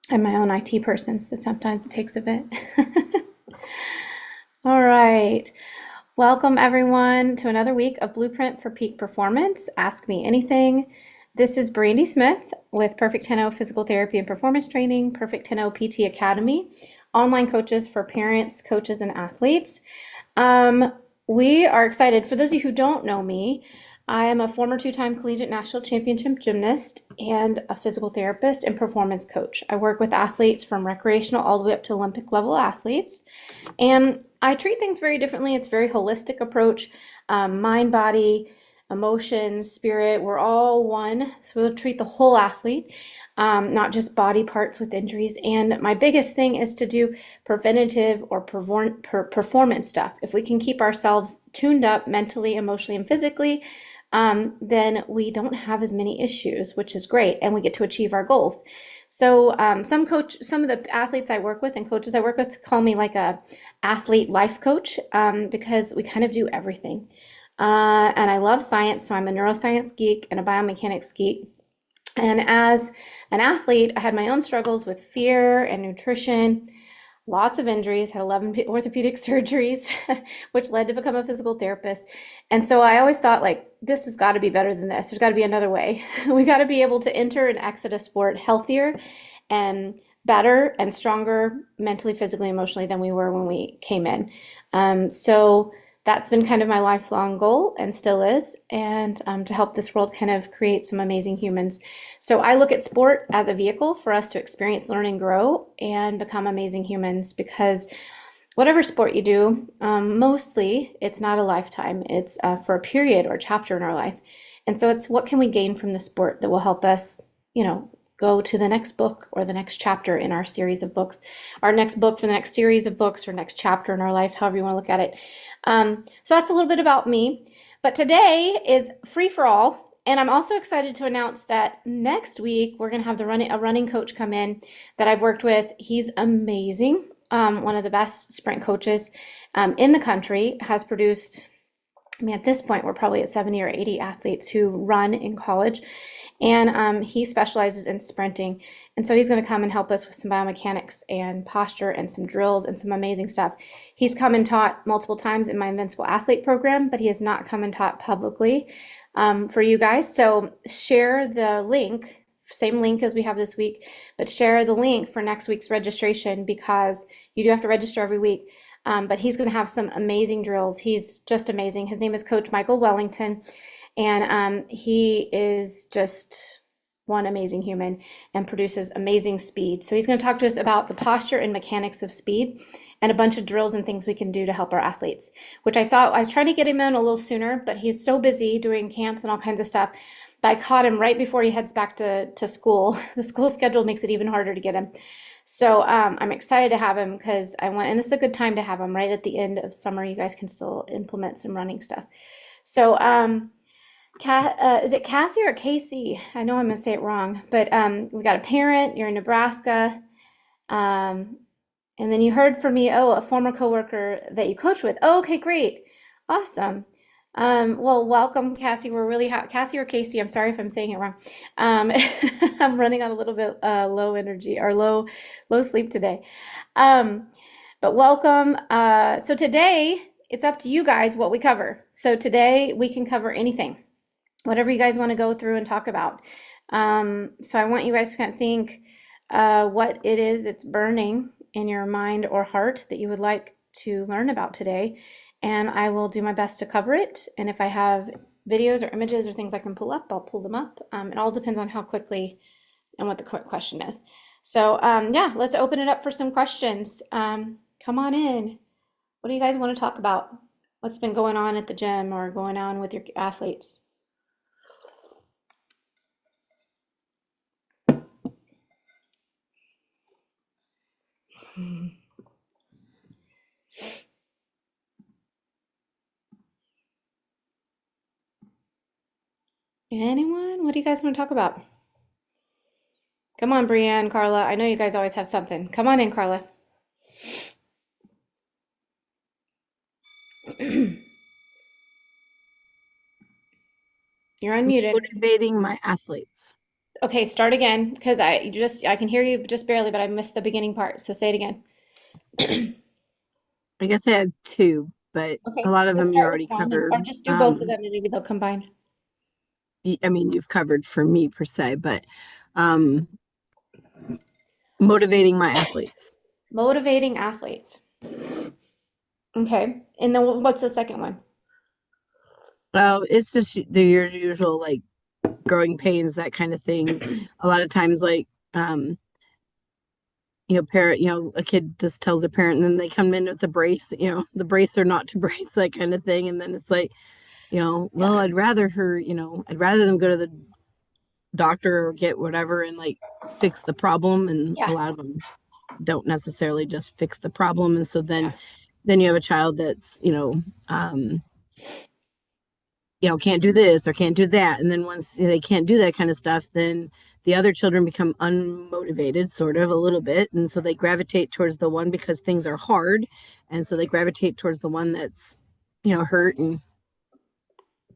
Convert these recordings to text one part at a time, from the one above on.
I'm my own IT person, so sometimes it takes a bit. All right. Welcome, everyone, to another week of Blueprint for Peak Performance. Ask Me Anything. This is Brandi Smith with Perfect 10 Physical Therapy and Performance Training, Perfect 10 PT Academy, online coaches for parents, coaches, and athletes. We are excited. For those of you who don't know me, I am a former two-time collegiate national championship gymnast and a physical therapist and performance coach. I work with athletes from recreational all the way up to Olympic level athletes. And I treat things very differently. It's a very holistic approach. Mind, body, emotions, spirit, we're all one. So we'll treat the whole athlete, not just body parts with injuries. And my biggest thing is to do preventative or performance stuff. If we can keep ourselves tuned up mentally, emotionally, and physically, then we don't have as many issues, which is great, and we get to achieve our goals. So some of the athletes I work with and coaches I work with call me like a athlete life coach, because we kind of do everything. And I love science, so I'm a neuroscience geek and a biomechanics geek. And as an athlete, I had my own struggles with fear and nutrition, lots of injuries, had 11 orthopedic surgeries, which led to become a physical therapist. And so I always thought, like, this has got to be better than this. There's got to be another way. We got to be able to enter and exit a sport healthier and better and stronger mentally, physically, emotionally than we were when we came in. So that's been kind of my lifelong goal and still is, and to help this world kind of create some amazing humans. So I look at sport as a vehicle for us to experience, learn, and grow and become amazing humans, because whatever sport you do, mostly it's not a lifetime. It's for a period or a chapter in our life. And so it's what can we gain from the sport that will help us, go to the next book or the next chapter in our series of books, our next book for the next series of books or next chapter in our life, however you want to look at it. So that's a little bit about me. But today is free for all. And I'm also excited to announce that next week we're going to have a running coach come in that I've worked with. He's amazing. One of the best sprint coaches in the country, has produced, I mean, at this point, we're probably at 70 or 80 athletes who run in college. And he specializes in sprinting. And so he's going to come and help us with some biomechanics and posture and some drills and some amazing stuff. He's come and taught multiple times in my Invincible Athlete program, but he has not come and taught publicly for you guys. So share the link, same link as we have this week, but share the link for next week's registration, because you do have to register every week. But he's going to have some amazing drills. He's just amazing. His name is Coach Michael Wellington. And he is just one amazing human and produces amazing speed. So he's going to talk to us about the posture and mechanics of speed and a bunch of drills and things we can do to help our athletes, which I was trying to get him in a little sooner, but he's so busy doing camps and all kinds of stuff that I caught him right before he heads back to school. The school schedule makes it even harder to get him. So I'm excited to have him, because and this is a good time to have him right at the end of summer. You guys can still implement some running stuff. So is it Cassie or Casey? I know I'm gonna say it wrong, but we got a parent. You're in Nebraska, and then you heard from me. Oh, a former coworker that you coach with. Oh, okay, great, awesome. Well, welcome, Cassie. We're really Cassie or Casey. I'm sorry if I'm saying it wrong. I'm running on a little bit low energy or low sleep today. But welcome. So today it's up to you guys what we cover. So today we can cover anything, whatever you guys want to go through and talk about. So I want you guys to kind of think what it is that's burning in your mind or heart that you would like to learn about today. And I will do my best to cover it. And if I have videos or images or things I can pull up, I'll pull them up. It all depends on how quickly and what the question is. So yeah, let's open it up for some questions. Come on in. What do you guys want to talk about? What's been going on at the gym or going on with your athletes? Anyone? What do you guys want to talk about? Come on, Brienne, Carla. I know you guys always have something. Come on in, Carla. You're I'm unmuted. motivating my athletes. Okay, start again because I can hear you just barely, but I missed the beginning part. So say it again. I guess I have two, but a Okay, lot of let's them you start with already one or covered. just do both of them and maybe they'll combine. I mean, you've covered for me per se, but um, motivating my athletes. Motivating athletes. Okay. And then what's the second one? Well, it's just the usual like growing pains, that kind of thing. A lot of times, like parent, a kid just tells a parent, and then they come in with the brace, the brace or not to brace, that kind of thing, and then it's like, well, Yeah. I'd rather them go to the doctor or get whatever and like fix the problem, and a Yeah. lot of them don't necessarily just fix the problem, and so then Yeah. then you have a child that's can't do this or can't do that, and then once they can't do that kind of stuff, then the other children become unmotivated, sort of, a little bit, and so they gravitate towards the one because things are hard, and so they gravitate towards the one that's hurt, and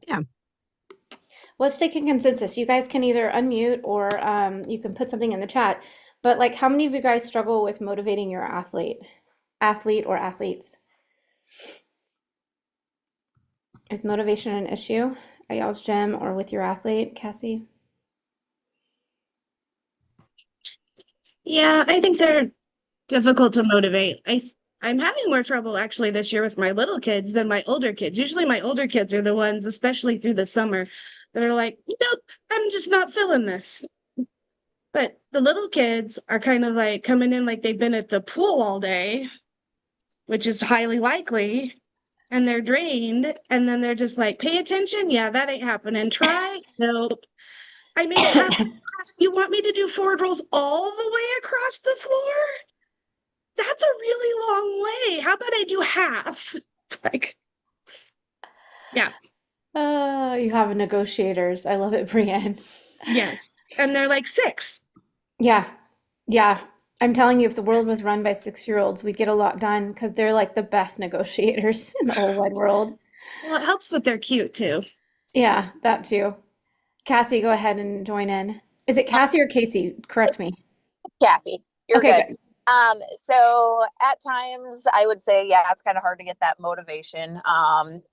yeah. Let's take a consensus. You guys can either unmute or you can put something in the chat. But like, how many of you guys struggle with motivating your athlete or athletes? Is motivation an issue at y'all's gym or with your athlete, Cassie? Yeah, I think they're difficult to motivate. I'm having more trouble actually this year with my little kids than my older kids. Usually my older kids are the ones, especially through the summer, that are like, nope, I'm just not feeling this. But the little kids are kind of like coming in like they've been at the pool all day, which is highly likely, and they're drained, and then they're just like, pay attention. Yeah, that ain't happening. Try. Nope. I made it half. You want me to do forward rolls all the way across the floor? That's a really long way. How about I do half? It's like, yeah, You have negotiators. I love it, Brienne. yes. And they're like six. Yeah, yeah. I'm telling you, if the world was run by 6-year-olds, we'd get a lot done because they're like the best negotiators in the whole wide world. Well, it helps that they're cute too. Yeah, that too. Cassie, go ahead and join in. Is it Cassie or Casey? Correct me. It's Cassie. You're Okay, good. good. So at times I would say, yeah, it's kind of hard to get that motivation.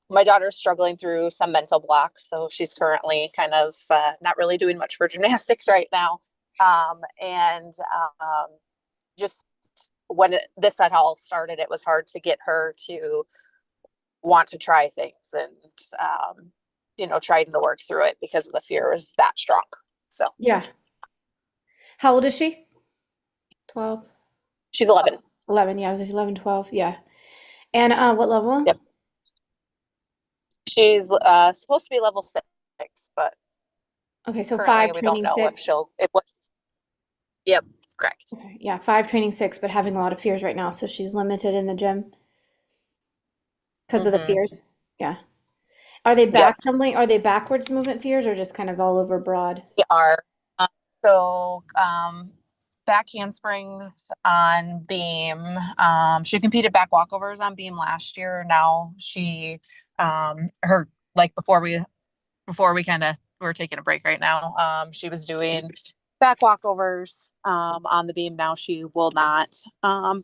My daughter's struggling through some mental blocks, so she's currently kind of not really doing much for gymnastics right now. And just when this had all started, it was hard to get her to want to try things and, trying to work through it because the fear was that strong. So Yeah. How old is she? 12, she's 11. 11. Yeah, I was 11, 12. Yeah. And what level? Yep. She's supposed to be level 6, but Okay, so currently 5 we don't training know if 6. yep, correct. Okay, yeah, 5 training 6, but having a lot of fears right now, so she's limited in the gym because of the Mm-hmm. fears. Yeah. Are they Yep, back tumbling? Are they backwards movement fears or just kind of all over broad? we are. So back handsprings on beam. She competed back walkovers on beam last year. Now she her like before we kind of we're taking a break right now. She was doing back walkovers on the beam. Now she will not.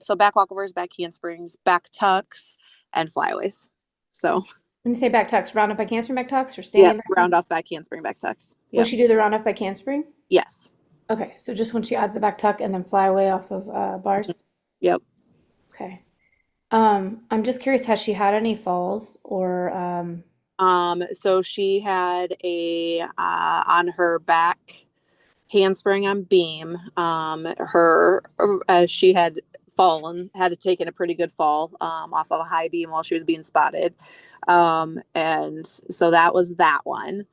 So back walkovers, back handsprings, back tucks, and flyaways. So When you say back tucks, round up by handspring back tucks or yep, standing back round tucks? off back handspring, back tucks. Will Yep. she do the round up by handspring? Yes. Okay, so just when she adds the back tuck and then fly away off of bars? Yep. Okay. I'm just curious, has she had any falls or So she had a on her back handspring on beam. Her she had fallen, had taken a pretty good fall off of a high beam while she was being spotted, and so that was that one.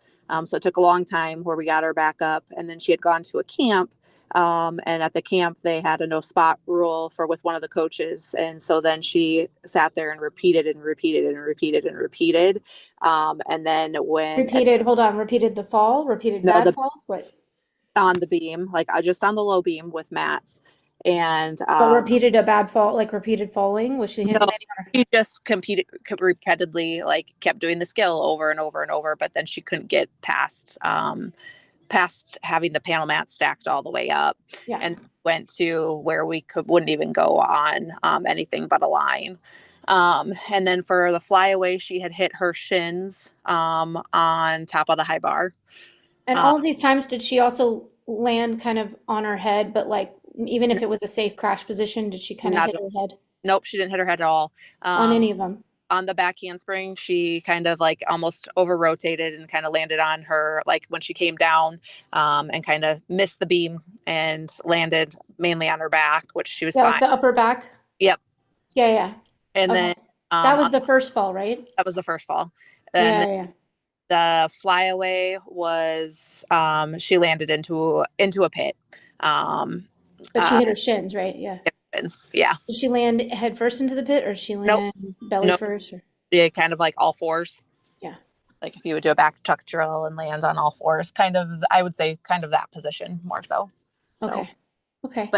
So it took a long time where we got her back up, and then she had gone to a camp. And at the camp, they had a no spot rule for with one of the coaches. And so then she sat there and repeated and repeated and repeated and repeated. And then repeated, hold on, repeated the fall, repeated no, bad the falls? What? on the beam, like just on the low beam with mats. And But repeated a bad fall, like repeated falling? Was she no, landing on her? she just competed repeatedly, like kept doing the skill over and over and over, but then she couldn't get past past having the panel mat stacked all the way up, Yeah. and went to where we wouldn't even go on anything but a line. And then for the flyaway, she had hit her shins on top of the high bar. And all of these times, did she also land kind of on her head, but like even if it was a safe crash position, did she kind of hit her head Nope, she didn't hit her head at all. on any of them? On the back handspring, she kind of like almost over rotated and kind of landed on her, like when she came down, and kind of missed the beam and landed mainly on her back, which she was Yeah, fine. like the upper back. Yep. Yeah. And Okay. then That was the first fall, right? that was the first fall. And Yeah. the flyaway was she landed into a pit. But she hit her shins, right? Yeah. Yeah. Did she land head first into the pit, or did she land belly first? Or? Yeah, kind of like all fours. Yeah. Like if you would do a back tuck drill and land on all fours, kind of, I would say kind of that position more so. Okay.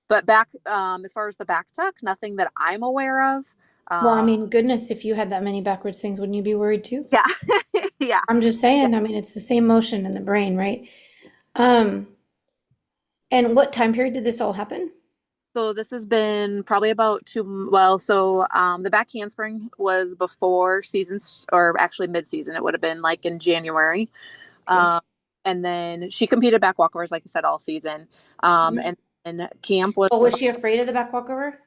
But back, as far as the back tuck, nothing that I'm aware of. Well, I mean, goodness, if you had that many backwards things, wouldn't you be worried too? Yeah. Yeah. I'm just saying, I mean, it's the same motion in the brain, right? And what time period did this all happen? So this has been probably about the back handspring was before seasons, or actually mid-season. It would have been like in January. Okay. And then she competed back walkovers, like I said, all season. And camp was. But was she afraid of the back walkover?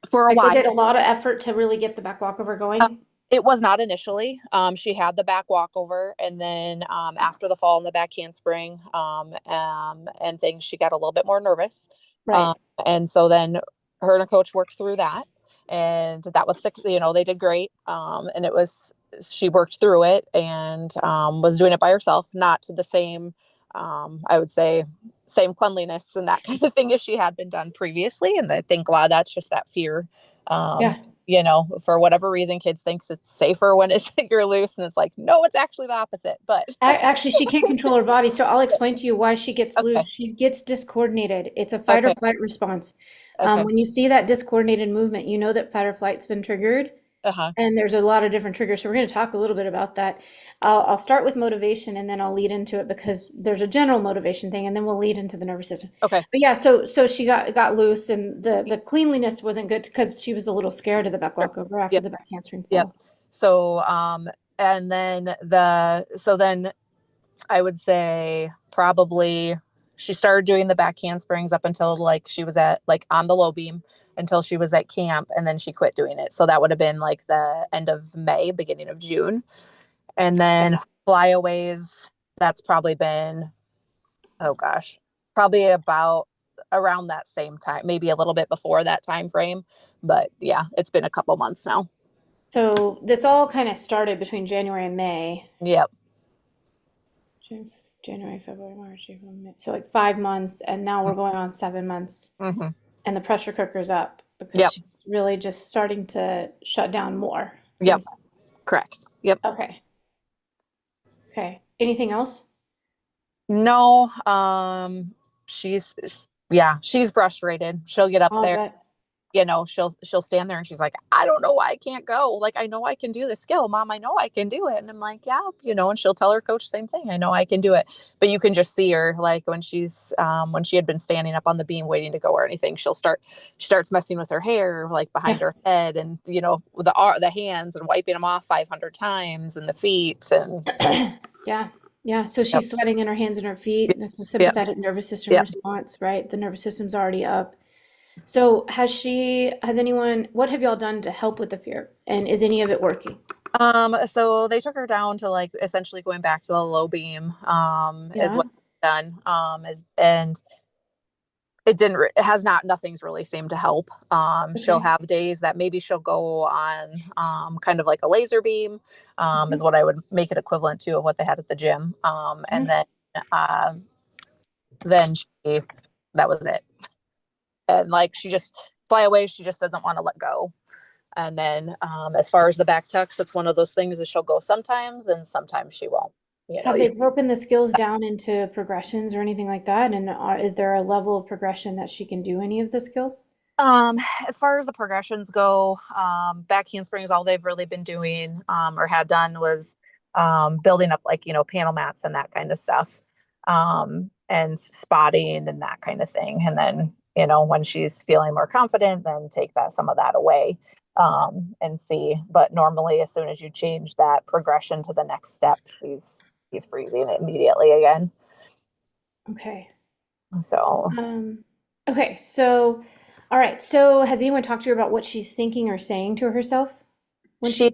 For a Like, while. was it a lot of effort to really get the back walkover going? It was not initially. She had the back walkover, and then after the fall in the back handspring and things, she got a little bit more nervous. Right. And so then her and her coach worked through that, and that was six. They did great. And she worked through it and was doing it by herself, not to the same, I would say, same cleanliness and that kind of thing as she had been done previously. And I think a lot of that's just that fear. For whatever reason, kids thinks it's safer when you're loose, and it's like, no, it's actually the opposite. But actually, she can't control her body, so I'll explain to you why she gets loose. She gets discoordinated. It's a fight or flight response. When you see that discoordinated movement, you know that fight or flight's been triggered. And there's a lot of different triggers. So we're going to talk a little bit about that. I'll start with motivation, and then I'll lead into it because there's a general motivation thing, and then we'll lead into the nervous system. Okay. But yeah, so she got loose, and the cleanliness wasn't good because she was a little scared of the back walkover after the back handspring fall. Yep. So and then then I would say probably she started doing the back handsprings up until like she was at like on the low beam until she was at camp, and then she quit doing it. So that would have been like the end of May, beginning of June. And then flyaways, that's probably been, probably about around that same time, maybe a little bit before that time frame. But yeah, it's been a couple months now. So this all kind of started between January and May. Yep. January, February, March, April, May. So like 5 months, and now we're going on 7 months. Mm-hmm. And the pressure cooker's up because she's really just starting to shut down more. Yep. Correct. Yep. Okay. Anything else? No. She's frustrated. She'll get up there. She'll stand there and she's like, I don't know why I can't go. Like, I know I can do this skill, Mom. I know I can do it. And I'm like, yeah, and she'll tell her coach the same thing. I know I can do it. But you can just see her, like when she had been standing up on the beam waiting to go or anything, she starts messing with her hair, like behind her head, and the hands, and wiping them off 500 times, and the feet, and yeah. So she's sweating in her hands and her feet. That's the sympathetic nervous system response, right? The nervous system's already up. So what have y'all done to help with the fear? And is any of it working? So they took her down to like essentially going back to the low beam, is what done. And nothing's really seemed to help. She'll have days that maybe she'll go on, kind of like a laser beam, is what I would make it equivalent to of what they had at the gym. And then that was it. And like she just doesn't want to let go. And then as far as the back tucks, it's one of those things that she'll go sometimes and sometimes she won't. Have they broken the skills down into progressions or anything like that? And is there a level of progression that she can do any of the skills? As far as the progressions go, back handsprings, all they've really been doing or had done was building up like, panel mats and that kind of stuff. and spotting and that kind of thing. And then, you know, when she's feeling more confident, then take some of that away, and see. But normally, as soon as you change that progression to the next step, he's freezing immediately again. Okay. So Okay, so all right. So has anyone talked to her about what she's thinking or saying to herself when she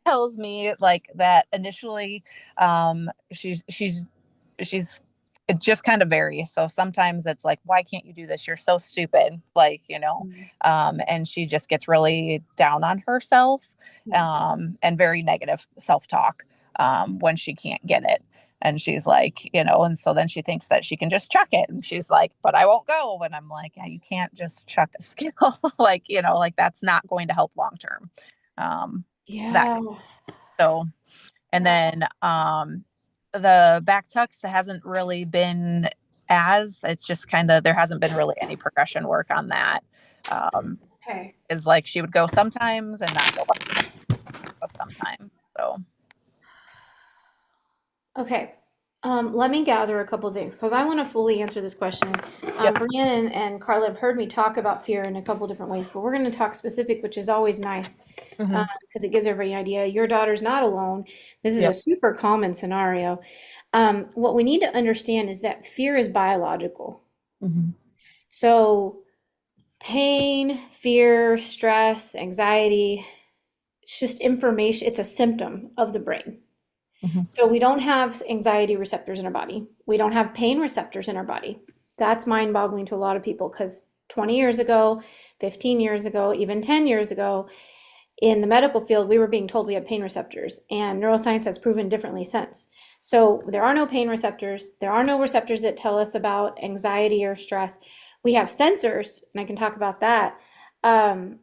tells me like that initially, she's it just kind of varies. So sometimes it's like, why can't you do this? You're so stupid. Like, you know, and she just gets really down on herself, and very negative self-talk, when she can't get it. And she's like, you know, and so then she thinks that she can just chuck it. And she's like, but I won't go. And I'm like, yeah, you can't just chuck a skill. Like, you know, like that's not going to help long term. So, and then the back tucks hasn't really been it's just kind of, there hasn't been really any progression work on that. Okay. Is like she would go sometimes and not go sometimes. So Okay. Let me gather a couple things because I want to fully answer this question. Brianne and Carla have heard me talk about fear in a couple different ways, but we're going to talk specific, which is always nice because it gives everybody an idea. Your daughter's not alone. This is a super common scenario. What we need to understand is that fear is biological. So pain, fear, stress, anxiety, it's just information. It's a symptom of the brain. So we don't have anxiety receptors in our body. We don't have pain receptors in our body. That's mind-boggling to a lot of people because 20 years ago, 15 years ago, even 10 years ago, in the medical field, we were being told we had pain receptors, and neuroscience has proven differently since. So there are no pain receptors. There are no receptors that tell us about anxiety or stress. We have sensors, and I can talk about that. Brianne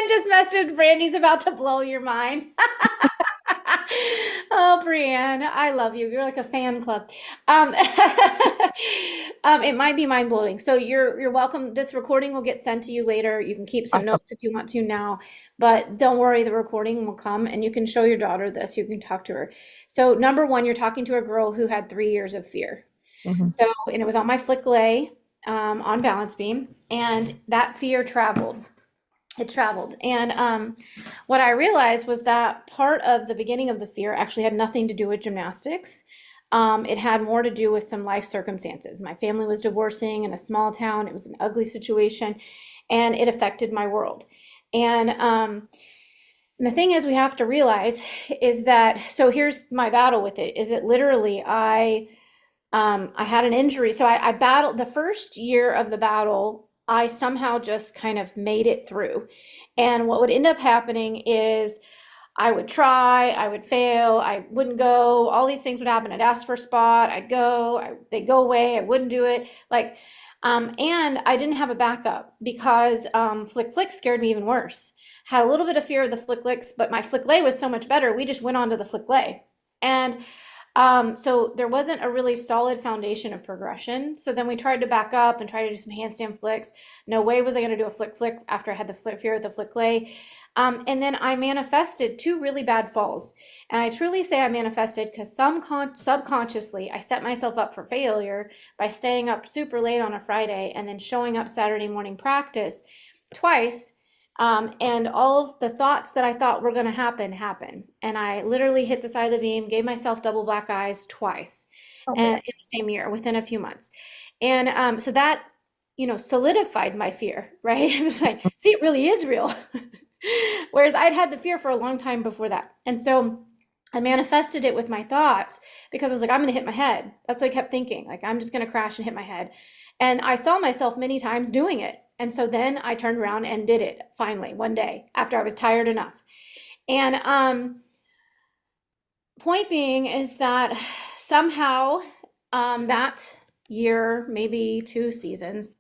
just messaged, Brandy's about to blow your mind. Oh, Brianne, I love you. You're like a fan club. It might be mind blowing. So you're welcome. This recording will get sent to you later. You can keep some notes if you want to now, but don't worry, the recording will come and you can show your daughter this. You can talk to her. So number one, you're talking to a girl who had 3 years of fear. So, and it was on my flick lay, on balance beam, and that fear traveled. It traveled. And what I realized was that part of the beginning of the fear actually had nothing to do with gymnastics. It had more to do with some life circumstances. My family was divorcing in a small town. It was an ugly situation, and it affected my world. And the thing is, we have to realize is that, so here's my battle with it, is that literally I had an injury. So I battled the first year of the battle. I somehow just kind of made it through. And what would end up happening is I would try, I would fail, I wouldn't go, all these things would happen. I'd ask for a spot, I'd go, they'd go away, I wouldn't do it. Like, and I didn't have a backup because flick flick scared me even worse. Had a little bit of fear of the flick flicks, but my flick lay was so much better. We just went on to the flick lay. And so there wasn't a really solid foundation of progression. So then we tried to back up and try to do some handstand flicks. No way was I going to do a flick flick after I had the fear of the flick lay. And then I manifested 2 really bad falls. And I truly say I manifested because subconsciously I set myself up for failure by staying up super late on a Friday and then showing up Saturday morning practice twice. And all of the thoughts that I thought were going to happen happened. And I literally hit the side of the beam, gave myself double black eyes twice and in the same year within a few months. And so that, solidified my fear, right? It was like, see, it really is real. Whereas I'd had the fear for a long time before that. And so I manifested it with my thoughts because I was like, I'm going to hit my head. That's what I kept thinking. Like, I'm just going to crash and hit my head. And I saw myself many times doing it. And so then I turned around and did it finally one day after I was tired enough. And point being is that somehow that year, maybe 2 seasons,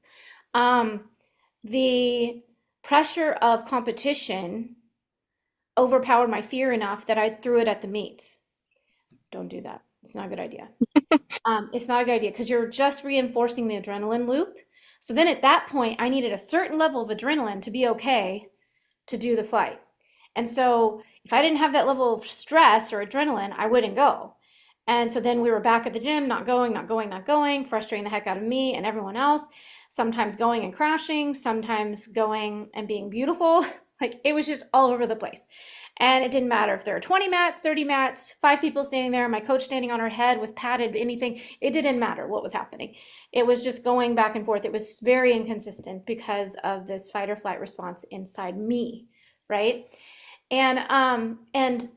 the pressure of competition overpowered my fear enough that I threw it at the meets. Don't do that. It's not a good idea. It's not a good idea because you're just reinforcing the adrenaline loop. So then at that point, I needed a certain level of adrenaline to be okay to do the flight. And so if I didn't have that level of stress or adrenaline, I wouldn't go. And so then we were back at the gym, not going, frustrating the heck out of me and everyone else, sometimes going and crashing, sometimes going and being beautiful. Like it was just all over the place. And it didn't matter if there were 20 mats, 30 mats, 5 people standing there, my coach standing on her head with padded anything. It didn't matter what was happening. It was just going back and forth. It was very inconsistent because of this fight or flight response inside me, right? And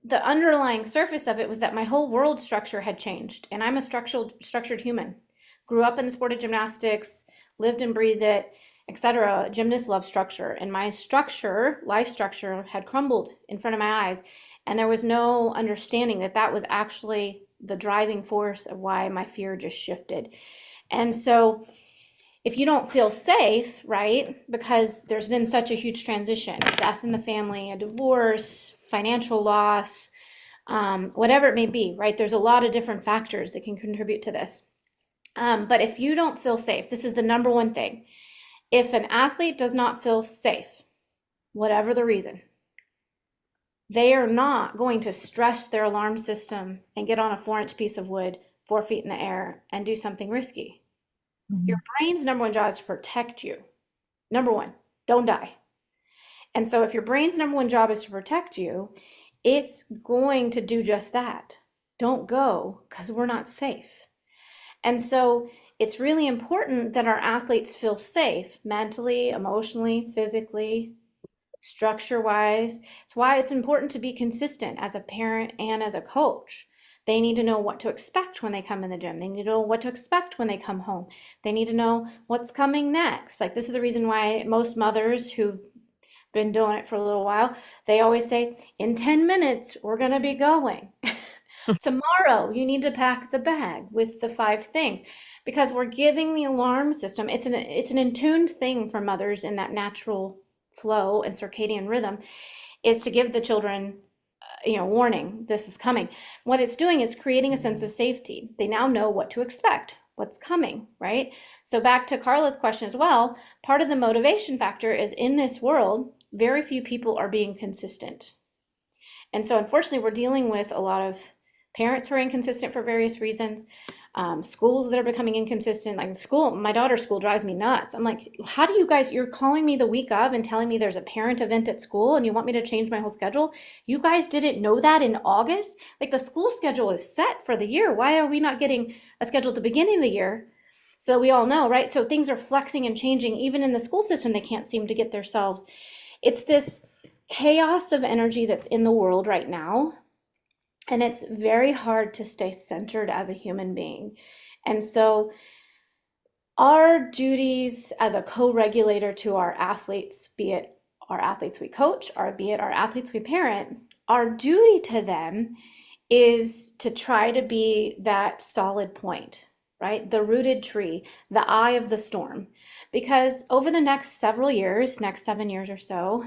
the underlying surface of it was that my whole world structure had changed, and I'm a structured human. Grew up in the sport of gymnastics, lived and breathed it, etc. Gymnasts love structure, and my structure, life structure, had crumbled in front of my eyes, and there was no understanding that that was actually the driving force of why my fear just shifted. And so if you don't feel safe, right, because there's been such a huge transition, death in the family, a divorce, financial loss, whatever it may be, right? There's a lot of different factors that can contribute to this. But if you don't feel safe, this is the number one thing. If an athlete does not feel safe, whatever the reason, they are not going to stress their alarm system and get on a 4-inch piece of wood 4 feet in the air and do something risky. Your brain's number one job is to protect you. Number one, don't die. And so if your brain's number one job is to protect you, it's going to do just that. Don't go because we're not safe. And so it's really important that our athletes feel safe mentally, emotionally, physically, structure-wise. It's why it's important to be consistent as a parent and as a coach. They need to know what to expect when they come in the gym. They need to know what to expect when they come home. They need to know what's coming next. Like this is the reason why most mothers who've been doing it for a little while, they always say, in 10 minutes, we're going to be going. Tomorrow, you need to pack the bag with the 5 things, because we're giving the alarm system. It's an attuned thing for mothers in that natural flow and circadian rhythm, is to give the children warning, this is coming. What it's doing is creating a sense of safety. They now know what to expect, what's coming, right? So back to Carla's question as well, part of the motivation factor is in this world, very few people are being consistent. And so unfortunately, we're dealing with a lot of parents who are inconsistent for various reasons, schools that are becoming inconsistent. Like my daughter's school drives me nuts. I'm like, how do you guys, you're calling me the week of and telling me there's a parent event at school and you want me to change my whole schedule? You guys didn't know that in August? Like the school schedule is set for the year. Why are we not getting a schedule at the beginning of the year? So we all know, right? So things are flexing and changing. Even in the school system, they can't seem to get themselves. It's this chaos of energy that's in the world right now. And it's very hard to stay centered as a human being. And so our duties as a co-regulator to our athletes, be it our athletes we coach, or be it our athletes we parent, our duty to them is to try to be that solid point, right? The rooted tree, the eye of the storm. Because over the next several years, next 7 years or so,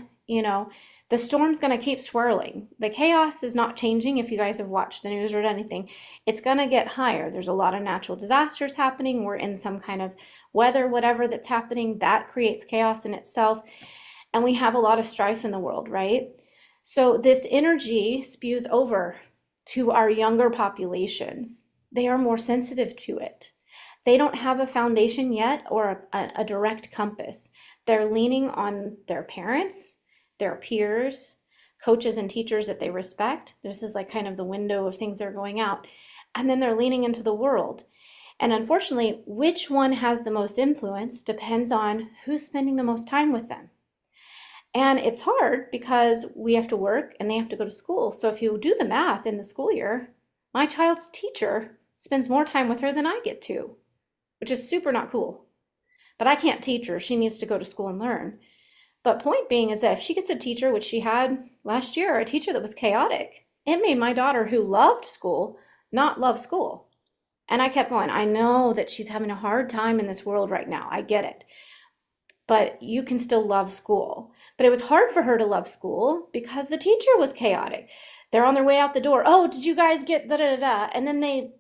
the storm's going to keep swirling. The chaos is not changing. If you guys have watched the news or anything, it's going to get higher. There's a lot of natural disasters happening. We're in some kind of weather, whatever that's happening, that creates chaos in itself. And we have a lot of strife in the world, right? So this energy spews over to our younger populations. They are more sensitive to it. They don't have a foundation yet or a direct compass. They're leaning on their parents, their peers, coaches and teachers that they respect. This is like kind of the window of things that are going out. And then they're leaning into the world. And unfortunately, which one has the most influence depends on who's spending the most time with them. And it's hard because we have to work and they have to go to school. So if you do the math in the school year, my child's teacher spends more time with her than I get to, which is super not cool. But I can't teach her. She needs to go to school and learn. But point being is that if she gets a teacher, which she had last year, a teacher that was chaotic, it made my daughter who loved school not love school. And I kept going, I know that she's having a hard time in this world right now. I get it. But you can still love school. But it was hard for her to love school because the teacher was chaotic. They're on their way out the door. Oh, did you guys get da-da-da-da? And then they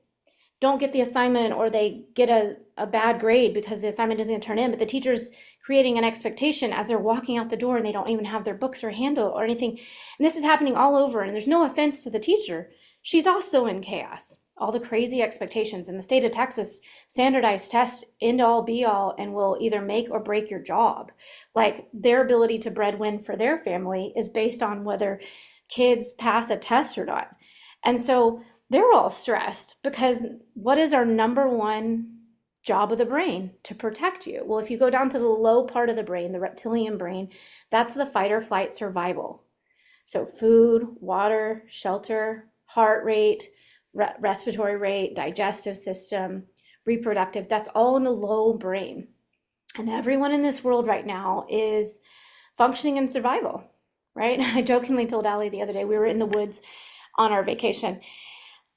don't get the assignment or they get a bad grade because the assignment isn't going to turn in, but the teacher's creating an expectation as they're walking out the door and they don't even have their books or handle or anything. And this is happening all over, and there's no offense to the teacher. She's also in chaos. all the crazy expectations. In the state of Texas, standardized tests end all be all and will either make or break your job. Like their ability to breadwin for their family is based on whether kids pass a test or not. And so they're all stressed because what is our number one job of the brain? To protect you. Well, if you go down to the low part of the brain, the reptilian brain, that's the fight or flight survival. So food, water, shelter, heart rate, respiratory rate, digestive system, reproductive, that's all in the low brain. And everyone in this world right now is functioning in survival, right? I jokingly told Allie the other day, we were in the woods on our vacation.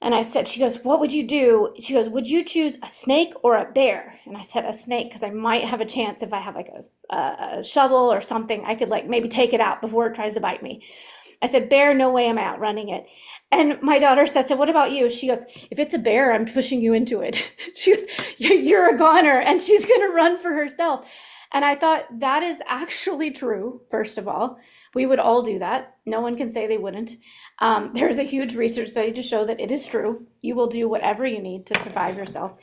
And I said, she goes, what would you do? She goes, would you choose a snake or a bear? And I said, a snake, because I might have a chance if I have like a shovel or something, I could like maybe take it out before it tries to bite me. I said, bear, no way I'm outrunning it. And my daughter said, so what about you? She goes, if it's a bear, I'm pushing you into it. She goes, you're a goner, and she's going to run for herself. And I thought that is actually true. First of all, we would all do that. No one can say they wouldn't. There's a huge research study to show that it is true. You will do whatever you need to survive yourself.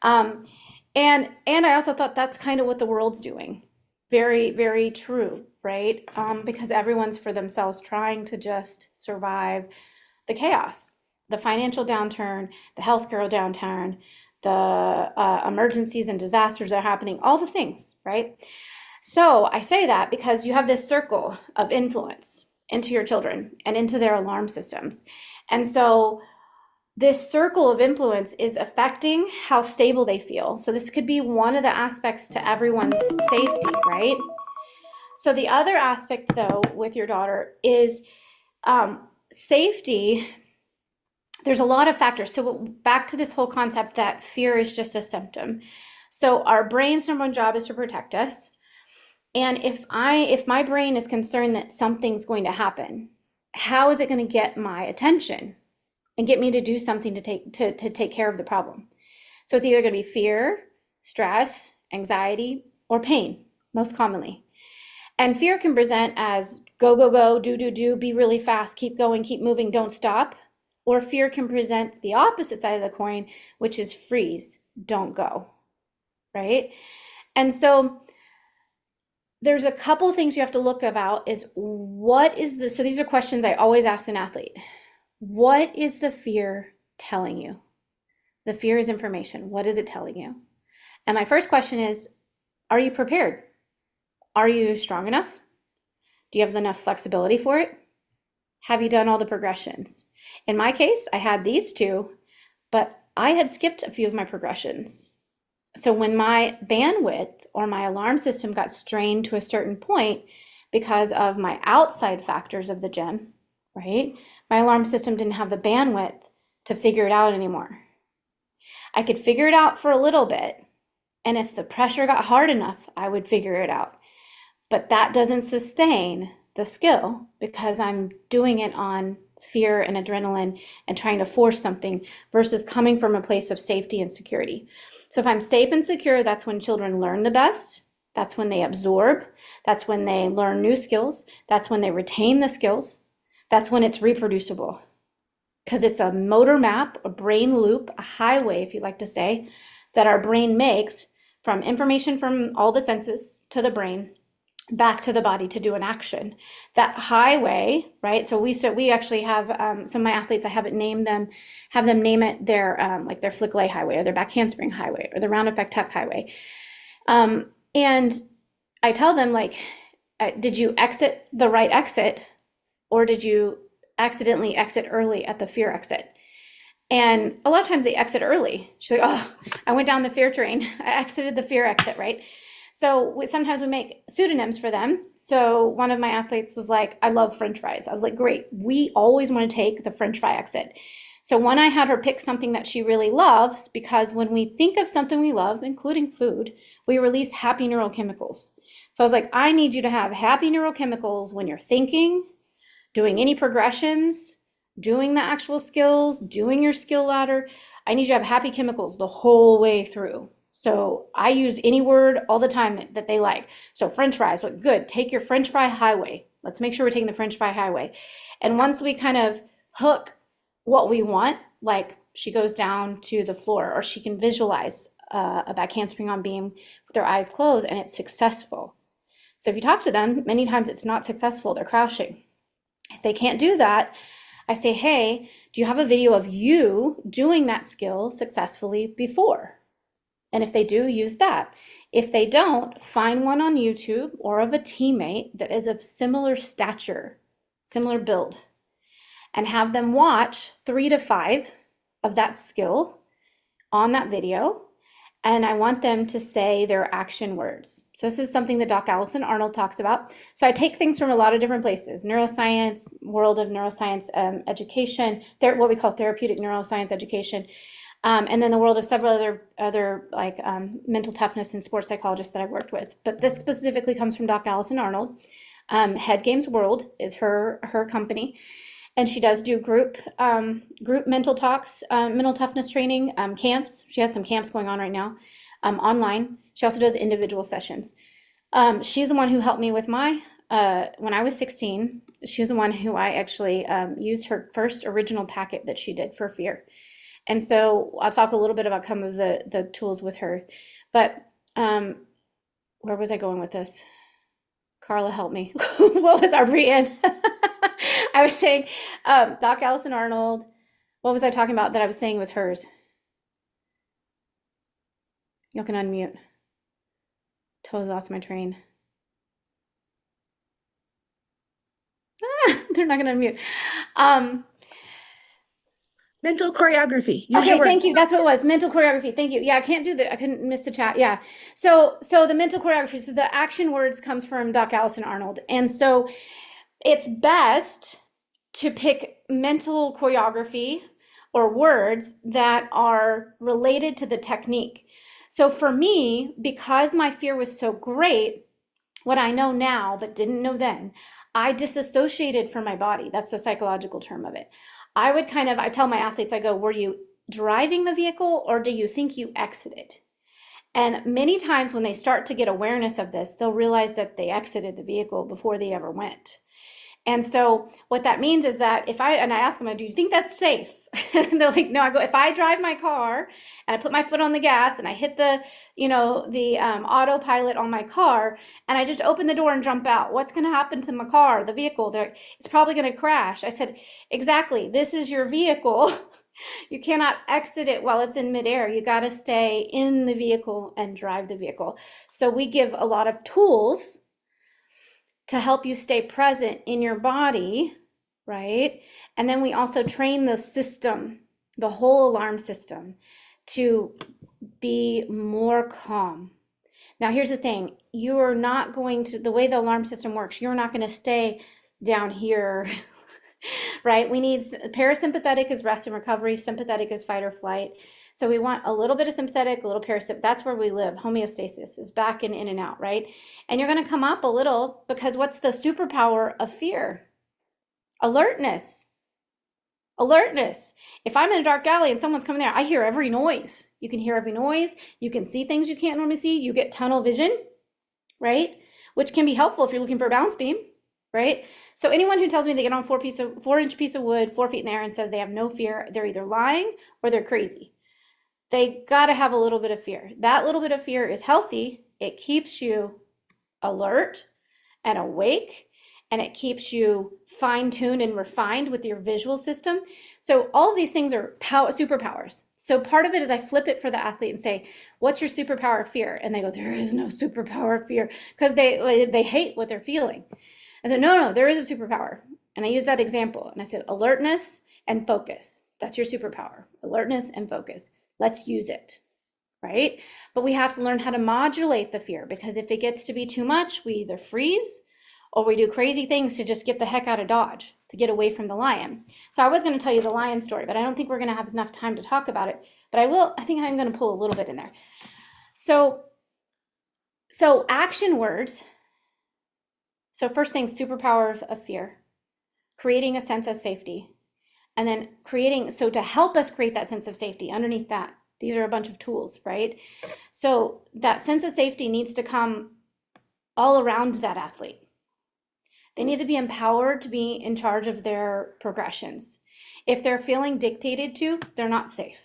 And I also thought that's kind of what the world's doing. Very, very true, right? Because everyone's for themselves trying to just survive the chaos, the financial downturn, the healthcare downturn, the emergencies and disasters that are happening, all the things, right? So I say that because you have this circle of influence into your children and into their alarm systems. And so this circle of influence is affecting how stable they feel. So this could be one of the aspects to everyone's safety, right? So the other aspect, though, with your daughter is safety. There's a lot of factors. So back to this whole concept that fear is just a symptom. So our brain's number one job is to protect us. And if my brain is concerned that something's going to happen, how is it going to get my attention and get me to do something to take care of the problem? So it's either going to be fear, stress, anxiety, or pain, most commonly. And fear can present as go, go, go, do, be really fast, keep going, keep moving, don't stop. Or fear can present the opposite side of the coin, which is freeze, don't go, right? And so there's a couple things you have to look about is what is the, so these are questions I always ask an athlete. What is the fear telling you? The fear is information. What is it telling you? And my first question is, are you prepared? Are you strong enough? Do you have enough flexibility for it? Have you done all the progressions? In my case, I had these two, but I had skipped a few of my progressions. So when my bandwidth or my alarm system got strained to a certain point because of my outside factors of the gym, right? My alarm system didn't have the bandwidth to figure it out anymore. I could figure it out for a little bit, and if the pressure got hard enough, I would figure it out. But that doesn't sustain the skill because I'm doing it on fear and adrenaline and trying to force something versus coming from a place of safety and security. So if I'm safe and secure, that's when children learn the best. That's when they absorb. That's when they learn new skills. That's when they retain the skills. That's when it's reproducible. Because it's a motor map, a brain loop, a highway, if you like to say, that our brain makes from information from all the senses to the brain back to the body to do an action. That highway, right? So we actually have some of my athletes, I have them name it their like their flick lay highway or their back handspring highway or the round effect tuck highway. And I tell them, like, did you exit the right exit or did you accidentally exit early at the fear exit? And a lot of times they exit early. She's like, oh, I went down the fear train. I exited the fear exit, right? So sometimes we make pseudonyms for them. So one of my athletes was like, I love French fries. I was like, great. We always want to take the French fry exit. So when I had her pick something that she really loves, because when we think of something we love, including food, we release happy neurochemicals. So I was like, I need you to have happy neurochemicals when you're thinking, doing any progressions, doing the actual skills, doing your skill ladder. I need you to have happy chemicals the whole way through. So I use any word all the time that they like. So French fries, well, good. Take your French fry highway. Let's make sure we're taking the French fry highway. And once we kind of hook what we want, like she goes down to the floor, or she can visualize a back handspring on beam with their eyes closed, and it's successful. So if you talk to them, many times it's not successful, they're crouching. If they can't do that, I say, hey, do you have a video of you doing that skill successfully before? And if they do, use that. If they don't, find one on YouTube or of a teammate that is of similar stature, similar build, and have them watch 3 to 5 of that skill on that video. And I want them to say their action words. So this is something that Doc Allison Arnold talks about. So I take things from a lot of different places: neuroscience, world of neuroscience education, what we call therapeutic neuroscience education, and then the world of several other like mental toughness and sports psychologists that I've worked with. But this specifically comes from Doc Allison Arnold. Head Games World is her company. And she does do group mental talks, mental toughness training, camps. She has some camps going on right now, online. She also does individual sessions. She's the one who helped me with my, when I was 16, she was the one who I actually used her first original packet that she did for fear. And so I'll talk a little bit about some of the tools with her. But where was I going with this? Carla, help me. What was our Brienne? I was saying Doc Allison Arnold. What was I talking about that I was saying was hers? You can unmute. Totally lost my train. They're not going to unmute. Mental choreography. Use Okay, your words. thank you. That's what it was. Mental choreography. Thank you. Yeah, I can't do that. I couldn't miss the chat. Yeah. So the mental choreography. So the action words comes from Doc Allison Arnold. And so it's best to pick mental choreography or words that are related to the technique. So for me, because my fear was so great, what I know now but didn't know then, I disassociated from my body. That's the psychological term of it. I tell my athletes, I go, were you driving the vehicle or do you think you exited? And many times when they start to get awareness of this, they'll realize that they exited the vehicle before they ever went. And so what that means is that I ask them, do you think that's safe? And they're like, no. I go, if I drive my car and I put my foot on the gas and I hit the autopilot on my car and I just open the door and jump out, what's going to happen to my car, the vehicle? It's probably going to crash. I said, exactly. This is your vehicle. You cannot exit it while it's in midair. You got to stay in the vehicle and drive the vehicle. So we give a lot of tools to help you stay present in your body, right? And then we also train the system, the whole alarm system, to be more calm. Now, here's the thing. You are not going to, the way the alarm system works, you're not going to stay down here, right? We need, parasympathetic is rest and recovery. Sympathetic is fight or flight. So we want a little bit of sympathetic, a little parasympathetic. That's where we live. Homeostasis is back and in and out, right? And you're going to come up a little because what's the superpower of fear? Alertness. Alertness. If I'm in a dark alley and someone's coming there, I hear every noise. You can hear every noise. You can see things you can't normally see. You get tunnel vision, right? Which can be helpful if you're looking for a bounce beam, right? So anyone who tells me they get on a 4-inch piece of wood, 4 feet in the air and says they have no fear, they're either lying or they're crazy. They got to have a little bit of fear. That little bit of fear is healthy. It keeps you alert and awake, and it keeps you fine-tuned and refined with your visual system. So all of these things are superpowers. So part of it is I flip it for the athlete and say, what's your superpower of fear? And they go, there is no superpower of fear, because they hate what they're feeling. I said, no, there is a superpower. And I use that example. And I said, alertness and focus. That's your superpower, alertness and focus. Let's use it, right? But we have to learn how to modulate the fear, because if it gets to be too much, we either freeze or we do crazy things to just get the heck out of Dodge, to get away from the lion. So I was going to tell you the lion story, but I don't think we're going to have enough time to talk about it. But I think I'm going to pull a little bit in there. So action words. So first thing, superpower of fear, creating a sense of safety. And then so to help us create that sense of safety, underneath that, these are a bunch of tools, right? So that sense of safety needs to come all around that athlete. They need to be empowered to be in charge of their progressions. If they're feeling dictated to, they're not safe.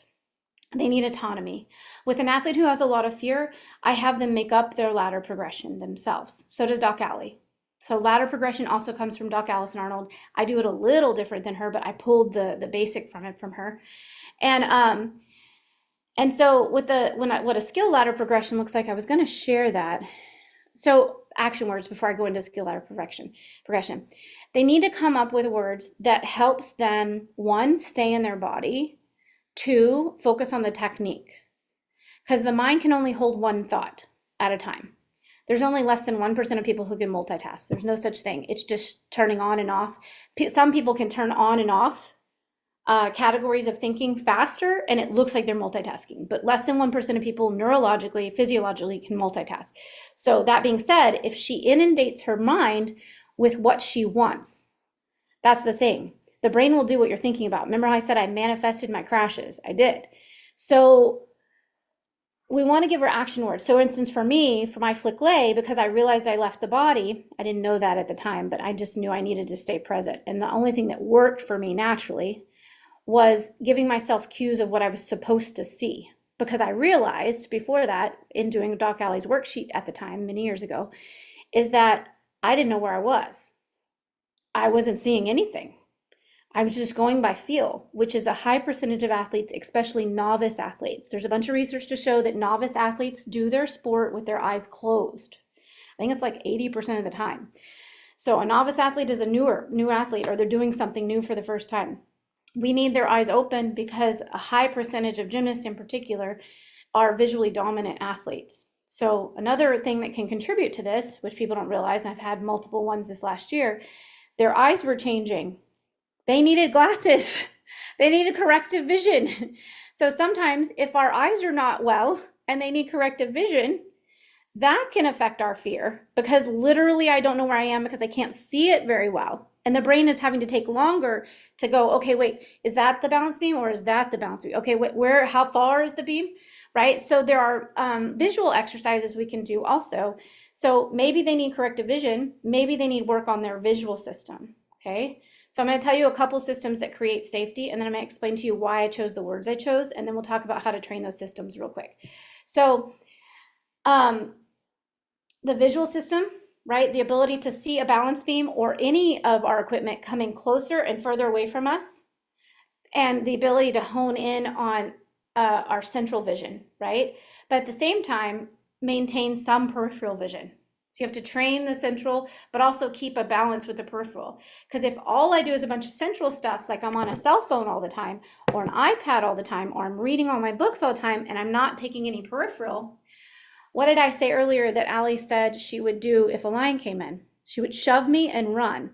They need autonomy. With an athlete who has a lot of fear, I have them make up their ladder progression themselves. So does Doc Allie. So ladder progression also comes from Doc Allison Arnold. I do it a little different than her, but I pulled the basic from it from her. And so with what a skill ladder progression looks like, I was going to share that. So action words before I go into skill ladder progression. They need to come up with words that helps them, one, stay in their body, two, focus on the technique. Because the mind can only hold one thought at a time. There's only less than 1% of people who can multitask. There's no such thing. It's just turning on and off. Some people can turn on and off categories of thinking faster, and it looks like they're multitasking. But less than 1% of people neurologically, physiologically can multitask. So that being said, if she inundates her mind with what she wants, that's the thing. The brain will do what you're thinking about. Remember how I said I manifested my crashes? I did. So we want to give her action words. So for instance, for me, for my flick lay, because I realized I left the body, I didn't know that at the time, but I just knew I needed to stay present. And the only thing that worked for me naturally was giving myself cues of what I was supposed to see. Because I realized before that, in doing Doc Allie's worksheet at the time, many years ago, is that I didn't know where I was. I wasn't seeing anything. I was just going by feel, which is a high percentage of athletes, especially novice athletes. There's a bunch of research to show that novice athletes do their sport with their eyes closed. I think it's like 80% of the time. So a novice athlete is a new athlete, or they're doing something new for the first time. We need their eyes open because a high percentage of gymnasts in particular are visually dominant athletes. So another thing that can contribute to this, which people don't realize, and I've had multiple ones this last year, their eyes were changing. They needed glasses. They needed corrective vision. So sometimes if our eyes are not well and they need corrective vision, that can affect our fear, because literally I don't know where I am because I can't see it very well. And the brain is having to take longer to go, okay, wait, is that the balance beam or is that the balance beam? Okay, where, how far is the beam, right? So there are visual exercises we can do also. So maybe they need corrective vision. Maybe they need work on their visual system, okay? So I'm going to tell you a couple systems that create safety, and then I'm going to explain to you why I chose the words I chose, and then we'll talk about how to train those systems real quick. So the visual system, right? The ability to see a balance beam or any of our equipment coming closer and further away from us, and the ability to hone in on our central vision, right? But at the same time, maintain some peripheral vision. So you have to train the central, but also keep a balance with the peripheral. Because if all I do is a bunch of central stuff, like I'm on a cell phone all the time, or an iPad all the time, or I'm reading all my books all the time, and I'm not taking any peripheral, what did I say earlier that Allie said she would do if a lion came in? She would shove me and run.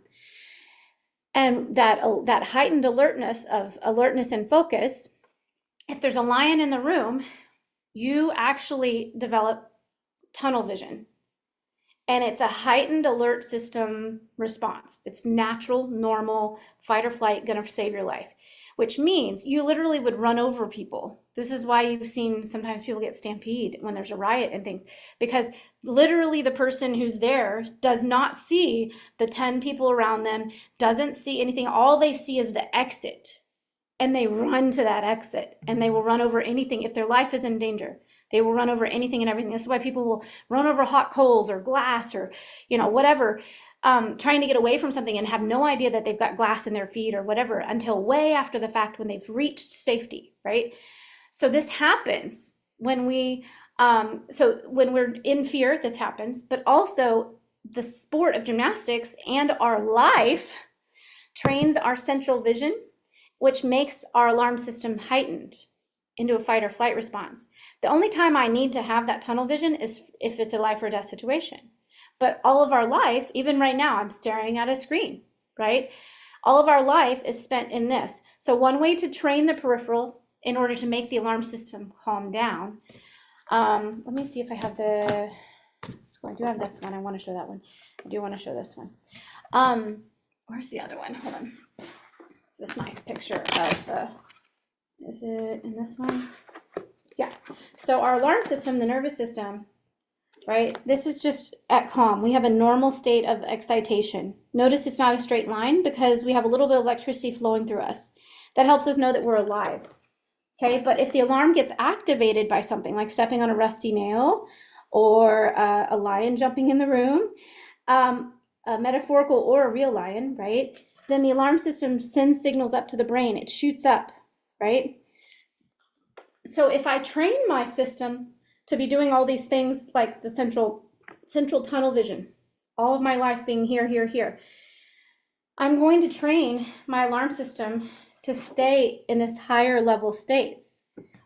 And that heightened alertness and focus, if there's a lion in the room, you actually develop tunnel vision. And it's a heightened alert system response. It's natural, normal, fight or flight, gonna save your life, which means you literally would run over people. This is why you've seen sometimes people get stampede when there's a riot and things, because literally the person who's there does not see the 10 people around them, doesn't see anything. All they see is the exit, and they run to that exit, and they will run over anything if their life is in danger. They will run over anything and everything. This is why people will run over hot coals or glass or, whatever, trying to get away from something and have no idea that they've got glass in their feet or whatever until way after the fact when they've reached safety, right? So this happens when when we're in fear, this happens, but also the sport of gymnastics and our life trains our central vision, which makes our alarm system heightened into a fight or flight response. The only time I need to have that tunnel vision is if it's a life or death situation. But all of our life, even right now, I'm staring at a screen, right? All of our life is spent in this. So one way to train the peripheral in order to make the alarm system calm down, let me see if I have I do have this one. I want to show that one. I do want to show this one. Where's the other one? Hold on. It's this nice picture of is it in this one? Yeah. So our alarm system, the nervous system, right? This is just at calm. We have a normal state of excitation. Notice it's not a straight line because we have a little bit of electricity flowing through us. That helps us know that we're alive. Okay, but if the alarm gets activated by something like stepping on a rusty nail or a lion jumping in the room, a metaphorical or a real lion, right? Then the alarm system sends signals up to the brain. It shoots up, right? So if I train my system to be doing all these things like the central tunnel vision, all of my life being here, here, here, I'm going to train my alarm system to stay in this higher level states,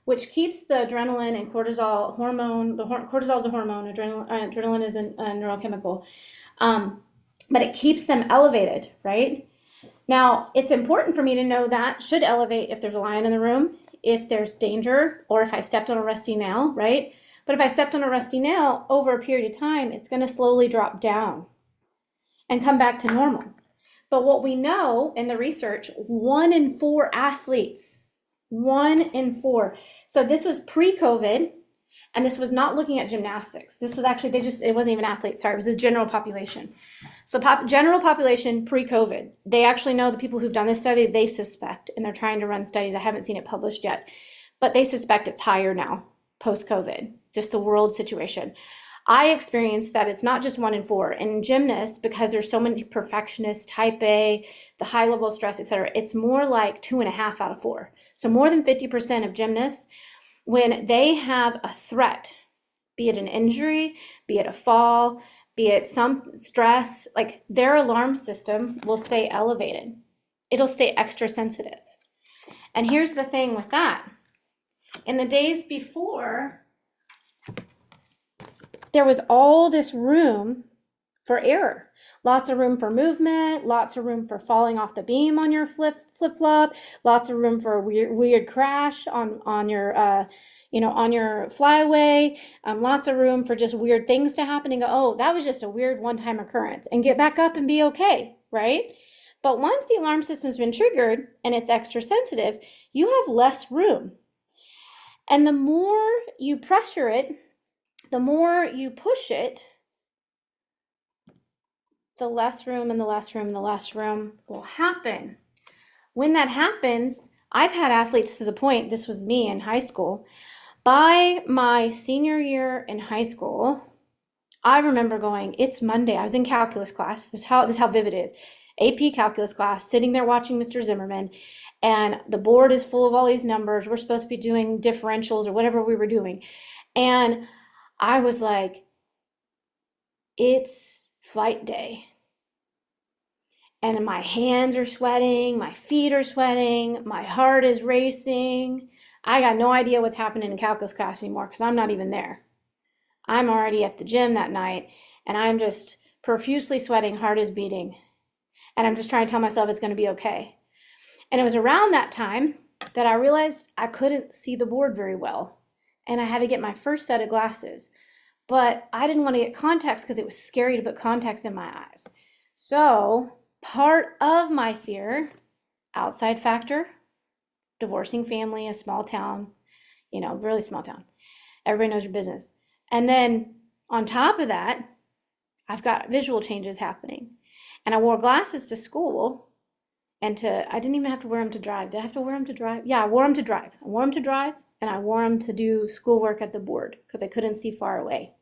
which keeps the adrenaline and cortisol hormone. Cortisol is a hormone, adrenaline is a neurochemical, but it keeps them elevated, right? Now, it's important for me to know that should elevate if there's a lion in the room, if there's danger, or if I stepped on a rusty nail, right? But if I stepped on a rusty nail over a period of time, it's going to slowly drop down and come back to normal. But what we know in the research, 1 in 4 athletes, 1 in 4. So this was pre-COVID, and this was not looking at gymnastics. This was actually, it wasn't even athletes, sorry, it was the general population. So general population pre-COVID, they actually know the people who've done this study, they suspect, and they're trying to run studies. I haven't seen it published yet, but they suspect it's higher now, post-COVID, just the world situation. I experienced that it's not just 1 in 4. In gymnasts, because there's so many perfectionists, type A, the high level of stress, etc., it's more like 2.5 out of 4. So more than 50% of gymnasts, when they have a threat, be it an injury, be it a fall, be it some stress, like their alarm system will stay elevated. It'll stay extra sensitive. And here's the thing with that. In the days before, there was all this room for error. Lots of room for movement, lots of room for falling off the beam on your flip-flop, lots of room for a weird crash on your on your flyaway, lots of room for just weird things to happen and go, oh, that was just a weird one-time occurrence, and get back up and be okay, right? But once the alarm system's been triggered and it's extra sensitive, you have less room. And the more you pressure it, the more you push it, the less room and the less room and the less room will happen. When that happens, I've had athletes to the point, this was me in high school, by my senior year in high school, I remember going, it's Monday. I was in calculus class. This is how vivid it is. AP calculus class, sitting there watching Mr. Zimmerman, and the board is full of all these numbers. We're supposed to be doing differentials or whatever we were doing. And I was like, it's flight day. And my hands are sweating, my feet are sweating, my heart is racing. I got no idea what's happening in calculus class anymore because I'm not even there. I'm already at the gym that night, and I'm just profusely sweating, heart is beating. And I'm just trying to tell myself it's going to be okay. And it was around that time that I realized I couldn't see the board very well. And I had to get my first set of glasses. But I didn't want to get contacts because it was scary to put contacts in my eyes. So part of my fear, outside factor, divorcing family, a small town, really small town. Everybody knows your business. And then on top of that, I've got visual changes happening. And I wore glasses to school I didn't even have to wear them to drive. Did I have to wear them to drive? Yeah, I wore them to drive. I wore them to drive, and I wore them to do schoolwork at the board because I couldn't see far away.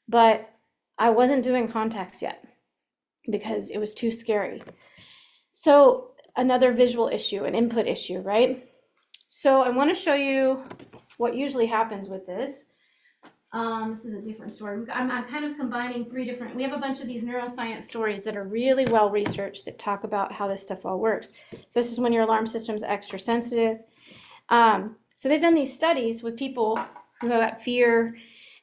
But I wasn't doing contacts yet because it was too scary. So another visual issue, an input issue, right? So I want to show you what usually happens with this. This is a different story. I'm kind of combining we have a bunch of these neuroscience stories that are really well researched that talk about how this stuff all works. So this is when your alarm system's extra sensitive. So they've done these studies with people who have fear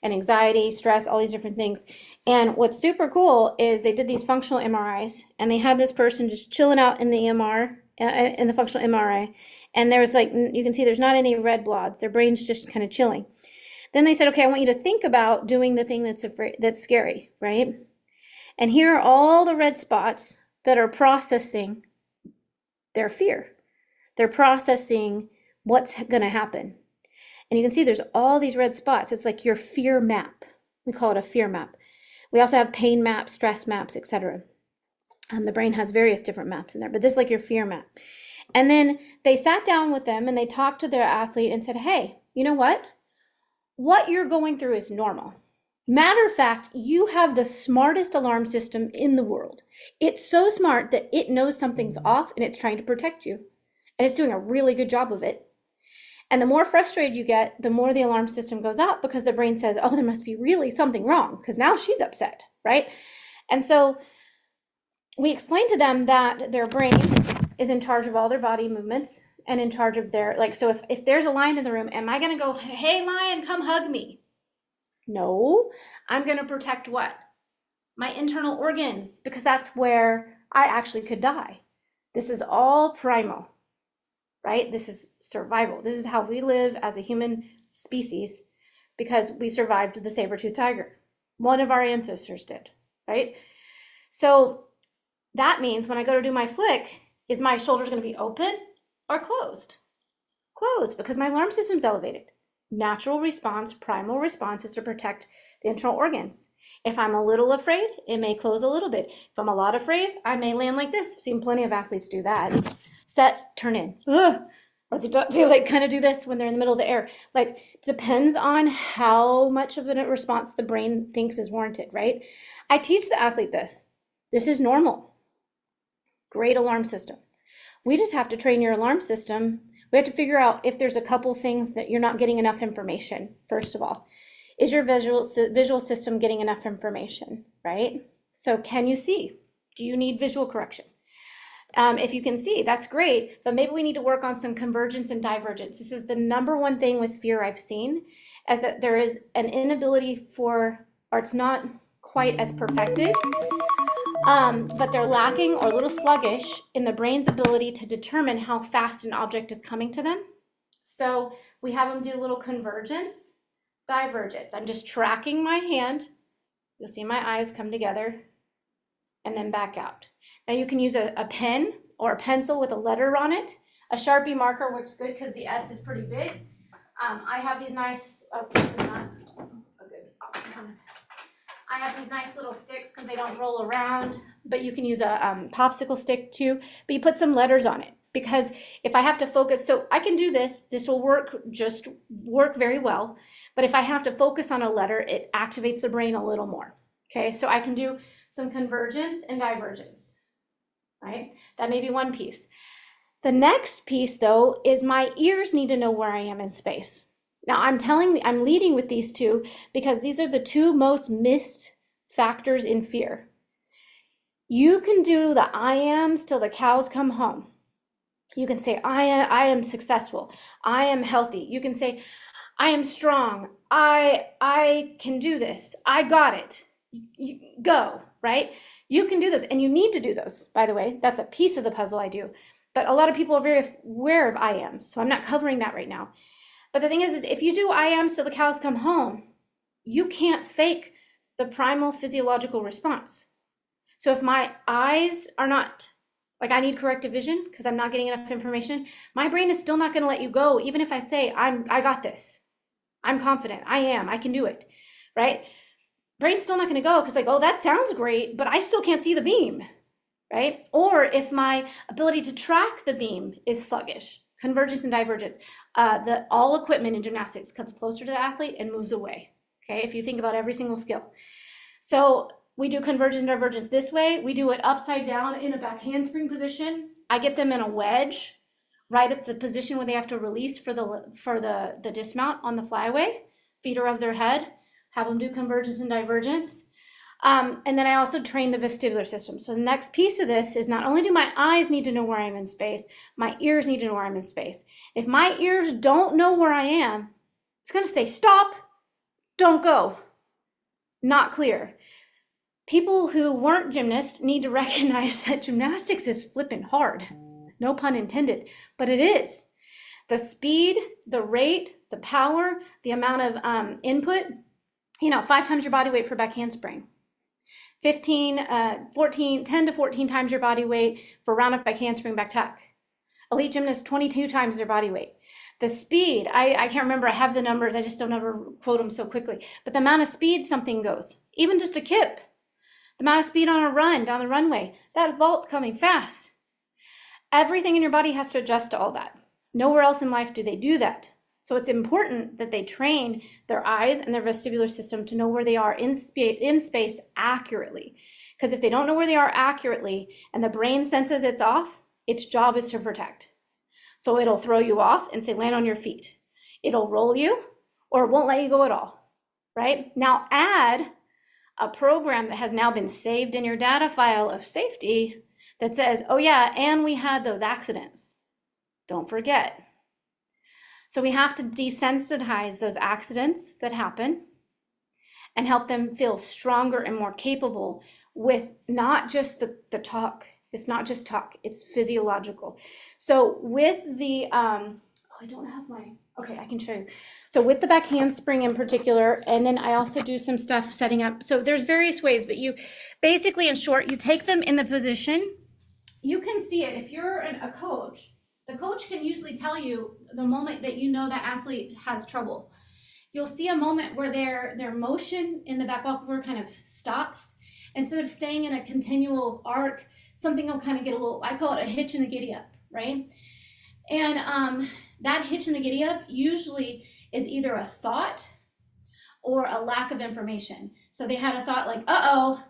and anxiety, stress, all these different things. And what's super cool is they did these functional MRIs, and they had this person just chilling out in the MR, in the functional MRI. And there's you can see there's not any red blobs. Their brain's just kind of chilling. Then they said, okay, I want you to think about doing the thing that's scary, right? And here are all the red spots that are processing their fear. They're processing what's going to happen. And you can see there's all these red spots. It's like your fear map, We call it a fear map. We also have pain maps, stress maps, etc. The brain has various different maps in there, but this is like your fear map. And then they sat down with them and they talked to their athlete and said, hey, you know what? What you're going through is normal. Matter of fact, you have the smartest alarm system in the world. It's so smart that it knows something's off and it's trying to protect you. And it's doing a really good job of it. And the more frustrated you get, the more the alarm system goes up because the brain says, oh, there must be really something wrong because now she's upset, right? And so we explained to them that their brain is in charge of all their body movements and in charge of their, like, so if there's a lion in the room, am I going to go, hey, lion, come hug me? No, I'm going to protect what? My internal organs, because that's where I actually could die. This is all primal, right? This is survival. This is how we live as a human species because we survived the saber-toothed tiger. One of our ancestors did, right? So that means when I go to do my flick, is my shoulders going to be open or closed? Closed, because my alarm system's elevated. Natural response, primal response is to protect the internal organs. If I'm a little afraid, it may close a little bit. If I'm a lot afraid, I may land like this. I've seen plenty of athletes do that. Set, turn in. Ugh. Or they like kind of do this when they're in the middle of the air. Like, depends on how much of a response the brain thinks is warranted, right? I teach the athlete this. This is normal. Great alarm system. We just have to train your alarm system. We have to figure out if there's a couple things that you're not getting enough information, first of all. Is your visual system getting enough information, right? So can you see? Do you need visual correction? If you can see, that's great, but maybe we need to work on some convergence and divergence. This is the number one thing with fear I've seen, is that there is an inability for, or it's not quite as perfected, but they're lacking or a little sluggish in the brain's ability to determine how fast an object is coming to them. So we have them do a little convergence, divergence. I'm just tracking my hand. You'll see my eyes come together and then back out. Now you can use a pen or a pencil with a letter on it. A Sharpie marker works good because the S is pretty big. I have these nice, oh, this is not a good option. I have these nice little sticks because they don't roll around, but you can use a popsicle stick too, but you put some letters on it because if I have to focus, so I can do this, this will work very well, but if I have to focus on a letter, it activates the brain a little more, okay? So I can do some convergence and divergence, right? That may be one piece. The next piece though is my ears need to know where I am in space. Now I'm leading with these two because these are the two most missed factors in fear. You can do the I ams till the cows come home. You can say, I am successful. I am healthy. You can say, I am strong. I can do this. I got it. You go, right? You can do those, and you need to do those, by the way. That's a piece of the puzzle I do. But a lot of people are very aware of I ams, so I'm not covering that right now. But the thing is if you do I ams till the cows come home, you can't fake the primal physiological response. So if my eyes are not, like I need corrective vision because I'm not getting enough information, my brain is still not going to let you go, even if I say, I got this. I'm confident. I can do it, right? Brain's still not going to go because like, oh, that sounds great, but I still can't see the beam, right? Or if my ability to track the beam is sluggish, convergence and divergence, all equipment in gymnastics comes closer to the athlete and moves away, okay? If you think about every single skill. So we do convergence and divergence this way. We do it upside down in a back handspring position. I get them in a wedge right at the position where they have to release for the dismount on the flyaway, feet are above their head, have them do convergence and divergence. And then I also train the vestibular system. So the next piece of this is not only do my eyes need to know where I'm in space, my ears need to know where I'm in space. If my ears don't know where I am, it's going to say, stop, don't go, not clear. People who weren't gymnasts need to recognize that gymnastics is flipping hard. No pun intended, but it is. The speed, the rate, the power, the amount of input, 5 times your body weight for back handspring. 10 to 14 times your body weight for round up back handspring back tuck. Elite gymnasts, 22 times their body weight. The speed, I can't remember, I have the numbers, I just don't ever quote them so quickly, but the amount of speed something goes, even just a kip, the amount of speed on a run down the runway, that vault's coming fast. Everything in your body has to adjust to all that. Nowhere else in life do they do that. So it's important that they train their eyes and their vestibular system to know where they are in space accurately. Because if they don't know where they are accurately and the brain senses it's off, its job is to protect. So it'll throw you off and say, land on your feet. It'll roll you or it won't let you go at all, right? Now add a program that has now been saved in your data file of safety that says, oh yeah, and we had those accidents. Don't forget. So we have to desensitize those accidents that happen and help them feel stronger and more capable with not just the talk. It's not just talk, it's physiological. So with the, I don't have my, okay, I can show you. So with the back handspring in particular, and then I also do some stuff setting up. So there's various ways, but you basically, in short, you take them in the position. You can see it if you're a coach. The coach can usually tell you the moment that you know that athlete has trouble. You'll see a moment where their motion in the back walkover kind of stops. Instead of staying in a continual arc, something will kind of get a little, I call it a hitch in the giddy up, right? And that hitch in the giddy up usually is either a thought or a lack of information. So they had a thought like, uh-oh,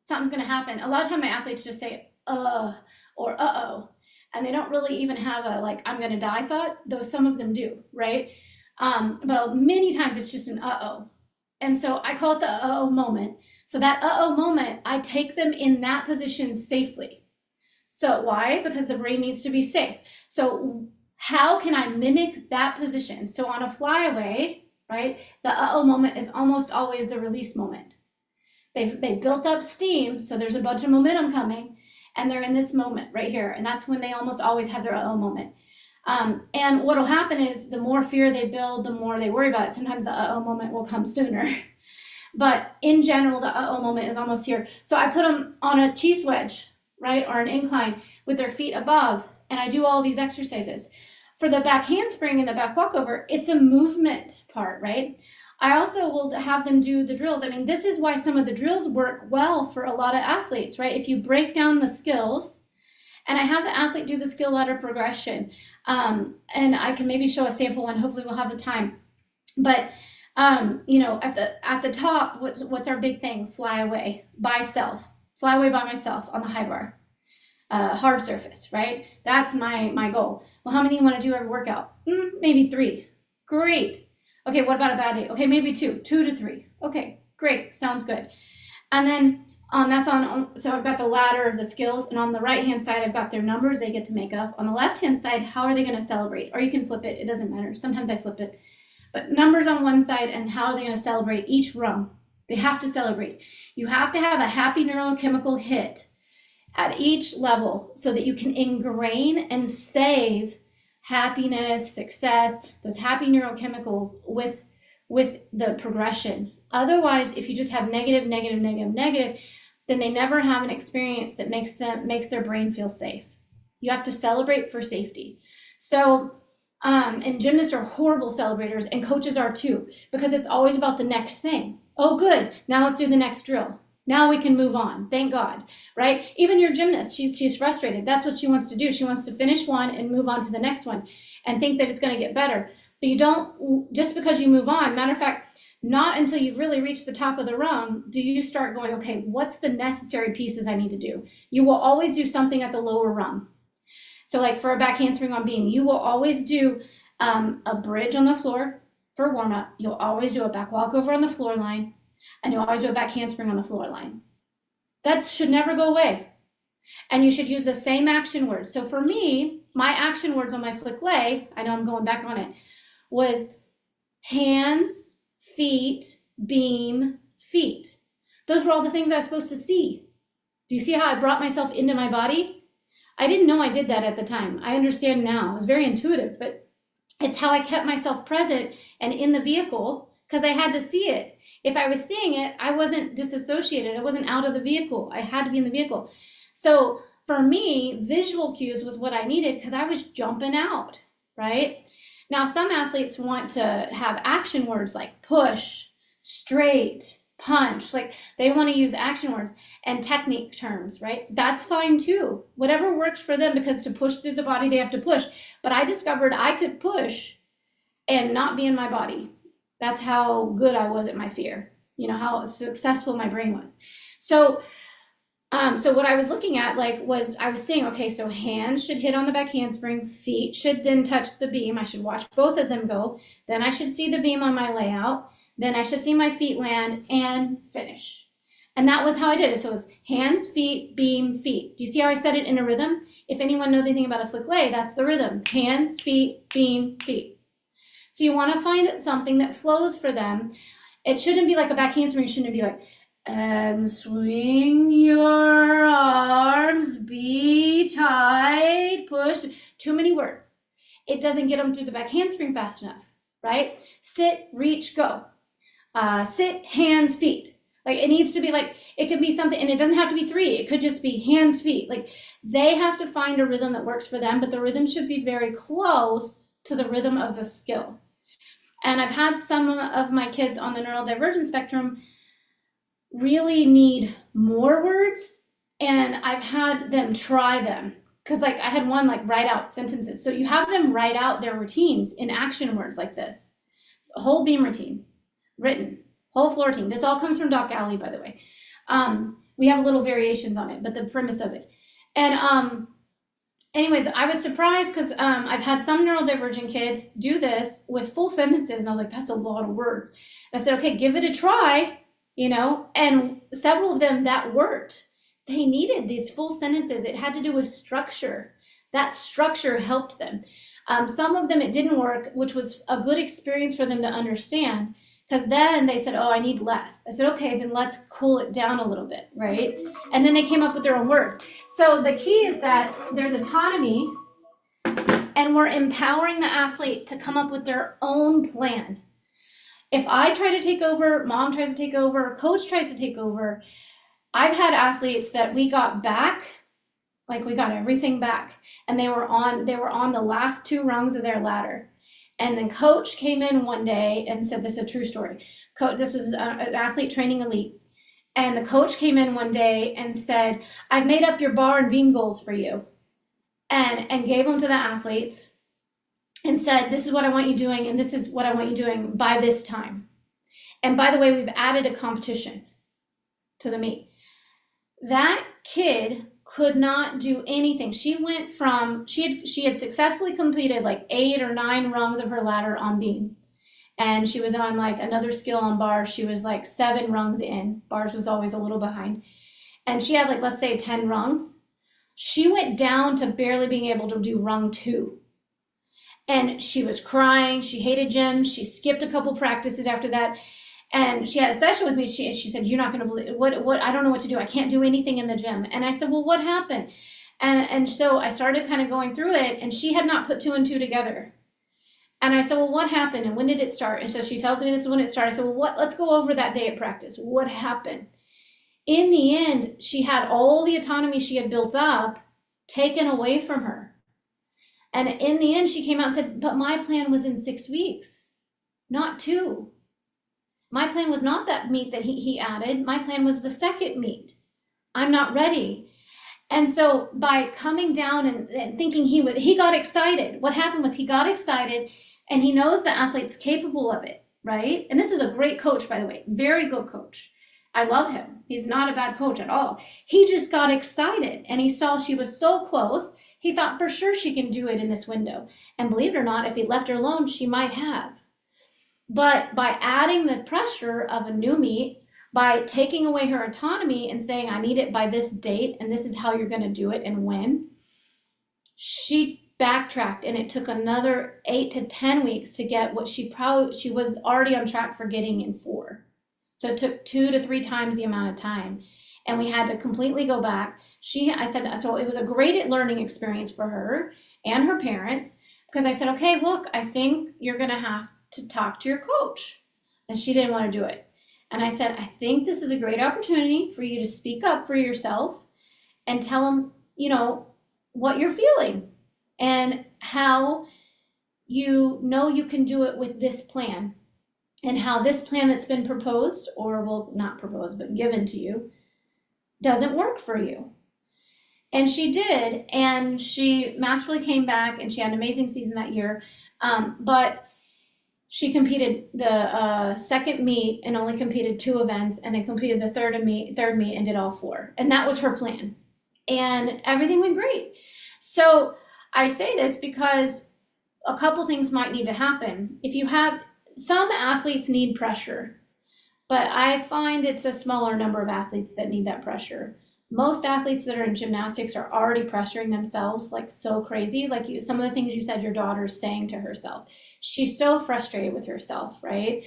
something's gonna happen. A lot of time my athletes just say, or uh-oh. And they don't really even have a like, I'm gonna die thought, though some of them do, right? But many times it's just an uh-oh. And so I call it the uh-oh moment. So that uh-oh moment, I take them in that position safely. So why? Because the brain needs to be safe. So how can I mimic that position? So on a flyaway, right, the uh-oh moment is almost always the release moment. They've built up steam, so there's a bunch of momentum coming, and they're in this moment right here. And that's when they almost always have their uh-oh moment. And what'll happen is the more fear they build, the more they worry about it. Sometimes the uh-oh moment will come sooner. But in general, the uh-oh moment is almost here. So I put them on a cheese wedge, right, or an incline with their feet above, and I do all these exercises. For the back handspring and the back walkover, it's a movement part, right? I also will have them do the drills. I mean, this is why some of the drills work well for a lot of athletes, right? If you break down the skills, and I have the athlete do the skill ladder progression, and I can maybe show a sample one, hopefully we'll have the time. But you know, at the top, what's our big thing? Fly away by self. Fly away by myself on the high bar. Hard surface, right? That's my goal. Well, how many you want to do every workout? Maybe 3. Great. Okay, what about a bad day? Okay, maybe 2 to 3. Okay, great. Sounds good. And then that's on, so I've got the ladder of the skills, and on the right-hand side, I've got their numbers they get to make up. On the left-hand side, how are they going to celebrate? Or you can flip it. It doesn't matter. Sometimes I flip it. But numbers on one side, and how are they going to celebrate each rung? They have to celebrate. You have to have a happy neurochemical hit at each level so that you can ingrain and save happiness, success, those happy neurochemicals with the progression. Otherwise, if you just have negative, then they never have an experience that makes their brain feel safe. You have to celebrate for safety. So, and gymnasts are horrible celebrators, and coaches are too, because it's always about the next thing. Oh, good. Now let's do the next drill. Now we can move on. Thank God, right? Even your gymnast, she's frustrated. That's what she wants to do. She wants to finish one and move on to the next one and think that it's going to get better. But you don't, just because you move on, matter of fact, not until you've really reached the top of the rung do you start going, okay, what's the necessary pieces I need to do? You will always do something at the lower rung. So like for a back handspring on beam, you will always do a bridge on the floor for warm up. You'll always do a back walkover on the floor line, and you'll always do a back handspring on the floor line. That should never go away. And you should use the same action words. So for me, my action words on my flick lay, I know I'm going back on it, was hands, feet, beam, feet. Those were all the things I was supposed to see. Do you see how I brought myself into my body? I didn't know I did that at the time. I understand now. It was very intuitive, but it's how I kept myself present and in the vehicle because I had to see it. If I was seeing it, I wasn't disassociated. I wasn't out of the vehicle. I had to be in the vehicle. So for me, visual cues was what I needed because I was jumping out, right? Now, some athletes want to have action words like push, straight, punch. Like they want to use action words and technique terms, right? That's fine too. Whatever works for them, because to push through the body, they have to push. But I discovered I could push and not be in my body. That's how good I was at my fear, how successful my brain was. So what I was looking at was I was saying, okay, so hands should hit on the back handspring, feet should then touch the beam. I should watch both of them go. Then I should see the beam on my layout. Then I should see my feet land and finish. And that was how I did it. So it was hands, feet, beam, feet. Do you see how I said it in a rhythm? If anyone knows anything about a flick lay, that's the rhythm. Hands, feet, beam, feet. So you want to find something that flows for them. It shouldn't be like a back handspring. It shouldn't be like, and swing your arms, be tight, push. Too many words. It doesn't get them through the back handspring fast enough, right? Sit, reach, go. Sit, hands, feet. Like it needs to be like, it could be something, and it doesn't have to be 3. It could just be hands, feet. Like they have to find a rhythm that works for them, but the rhythm should be very close to the rhythm of the skill. And I've had some of my kids on the neurodivergent spectrum really need more words, and I've had them try them. Because I had one write out sentences. So you have them write out their routines in action words like this. A whole beam routine, written, whole floor routine. This all comes from Doc Alley, by the way. We have little variations on it, but the premise of it. And anyways, I was surprised because I've had some neurodivergent kids do this with full sentences, and I was like, that's a lot of words. And I said, okay, give it a try, and several of them that worked. They needed these full sentences. It had to do with structure. That structure helped them. Some of them it didn't work, which was a good experience for them to understand, because then they said, oh, I need less. I said, okay, then let's cool it down a little bit, right? And then they came up with their own words. So the key is that there's autonomy, and we're empowering the athlete to come up with their own plan. If I try to take over, mom tries to take over, coach tries to take over, I've had athletes that we got back, we got everything back, and they were on the last 2 rungs of their ladder. And then coach came in one day and said, this is a true story. This was an athlete training elite. And the coach came in one day and said, I've made up your bar and beam goals for you. And gave them to the athletes and said, this is what I want you doing, and this is what I want you doing by this time. And by the way, we've added a competition to the meet. That kid could not do anything. She went from, she had successfully completed 8 or 9 rungs of her ladder on beam. And she was on another skill on bars. She was 7 rungs in. Bars was always a little behind. And she had let's say 10 rungs. She went down to barely being able to do rung 2. And she was crying. She hated gym. She skipped a couple practices after that. And she had a session with me. She said, you're not going to believe what I don't know what to do. I can't do anything in the gym. And I said, well, what happened? And so I started kind of going through it, and she had not put 2 and 2 together. And I said, well, what happened? And when did it start? And so she tells me this is when it started. I said, well, let's go over that day at practice. What happened? In the end, she had all the autonomy she had built up taken away from her. And in the end, she came out and said, but my plan was in 6 weeks, not 2. My plan was not that meet that he added. My plan was the second meet. I'm not ready. And so by coming down and thinking he got excited. What happened was he got excited, and he knows the athlete's capable of it, right? And this is a great coach, by the way, very good coach. I love him. He's not a bad coach at all. He just got excited, and he saw she was so close. He thought for sure she can do it in this window. And believe it or not, if he left her alone, she might have. But by adding the pressure of a new meet, by taking away her autonomy and saying, I need it by this date, and this is how you're going to do it and when, she backtracked, and it took another 8 to 10 weeks to get what she was already on track for getting in 4. So it took 2 to 3 times the amount of time. And we had to completely go back. I said, so it was a great learning experience for her and her parents, because I said, okay, look, I think you're going to have to talk to your coach. And she didn't want to do it. And I said, I think this is a great opportunity for you to speak up for yourself and tell them, what you're feeling and how you know you can do it with this plan, and how this plan that's been proposed, or well, not proposed, but given to you, doesn't work for you. And she did, and she masterfully came back, and she had an amazing season that year. But she competed the second meet and only competed 2 events, and then competed the third meet and did all 4. And that was her plan. And everything went great. So I say this because a couple things might need to happen. If you have, some athletes need pressure, but I find it's a smaller number of athletes that need that pressure. Most athletes that are in gymnastics are already pressuring themselves like so crazy. Like you, some of the things you said your daughter's saying to herself. She's so frustrated with herself, right?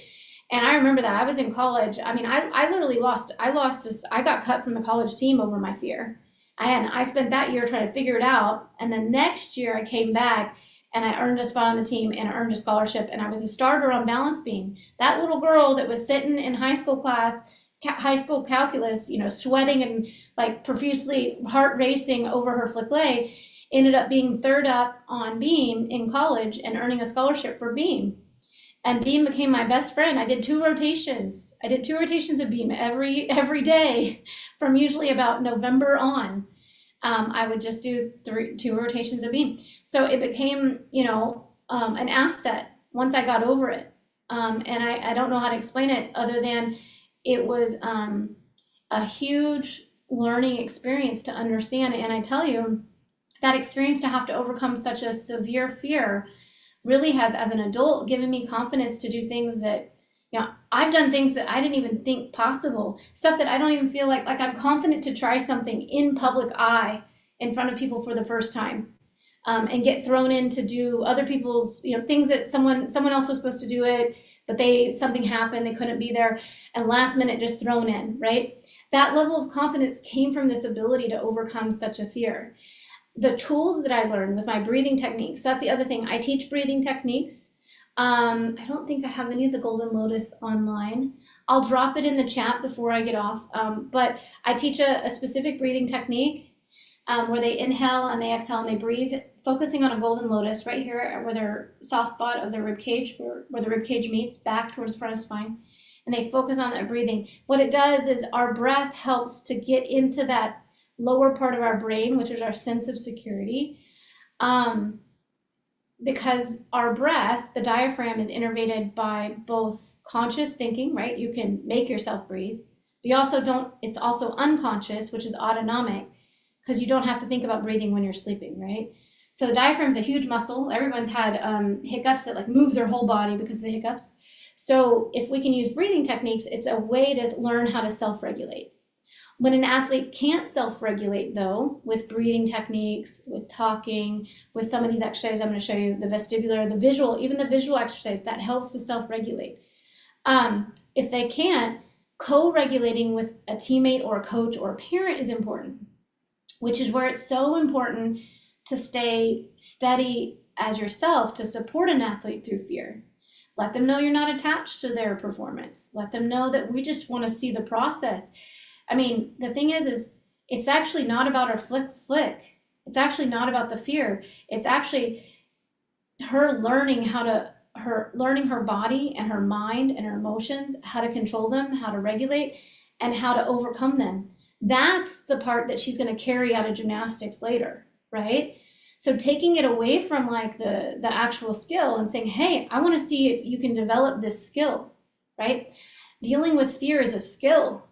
And I remember that I was in college. I mean, I literally I got cut from the college team over my fear. And I spent that year trying to figure it out. And then next year I came back and I earned a spot on the team and I earned a scholarship, and I was a starter on balance beam. That little girl that was sitting in high school class, high school calculus, you know, sweating and like profusely heart racing over her flic ended up being third up on beam in college and earning a scholarship for beam. And beam became my best friend. I did 2 rotations. I did 2 rotations of beam every day from usually about November on. I would just do 2 rotations of beam. So it became, you know, an asset once I got over it. And I don't know how to explain it other than it was a huge learning experience to understand. And I tell you, that experience to have to overcome such a severe fear really has, as an adult, given me confidence to do things that, you know, I've done things that I didn't even think possible, stuff that I don't even feel like I'm confident to try something in public eye in front of people for the first time, and get thrown in to do other people's, you know, things that someone else was supposed to do it, but something happened, they couldn't be there, and last minute just thrown in, right? That level of confidence came from this ability to overcome such a fear. The tools that I learned with my breathing techniques, that's the other thing. I teach breathing techniques. I don't think I have any of the Golden Lotus online. I'll drop it in the chat before I get off. But I teach a specific breathing technique where they inhale and they exhale and they breathe, focusing on a Golden Lotus right here where their soft spot of their rib cage, where the rib cage meets back towards the front of the spine. And they focus on that breathing. What it does is our breath helps to get into that lower part of our brain, which is our sense of security. Because our breath, the diaphragm, is innervated by both conscious thinking, right? You can make yourself breathe. But you also don't, it's also unconscious, which is autonomic, because you don't have to think about breathing when you're sleeping, right? So the diaphragm's a huge muscle. Everyone's had hiccups that like move their whole body because of the hiccups. So if we can use breathing techniques, it's a way to learn how to self-regulate. When an athlete can't self-regulate, though, with breathing techniques, with talking, with some of these exercises I'm going to show you, the vestibular, the visual, even the visual exercise, that helps to self-regulate. If they can't, co-regulating with a teammate or a coach or a parent is important, which is where it's so important to stay steady as yourself to support an athlete through fear. Let them know you're not attached to their performance. Let them know that we just want to see the process. I mean, the thing is it's actually not about our flick. It's actually not about the fear. It's actually her learning learning her body and her mind and her emotions, how to control them, how to regulate, and how to overcome them. That's the part that she's going to carry out of gymnastics later, right? So taking it away from like the actual skill and saying, hey, I want to see if you can develop this skill, right? Dealing with fear is a skill.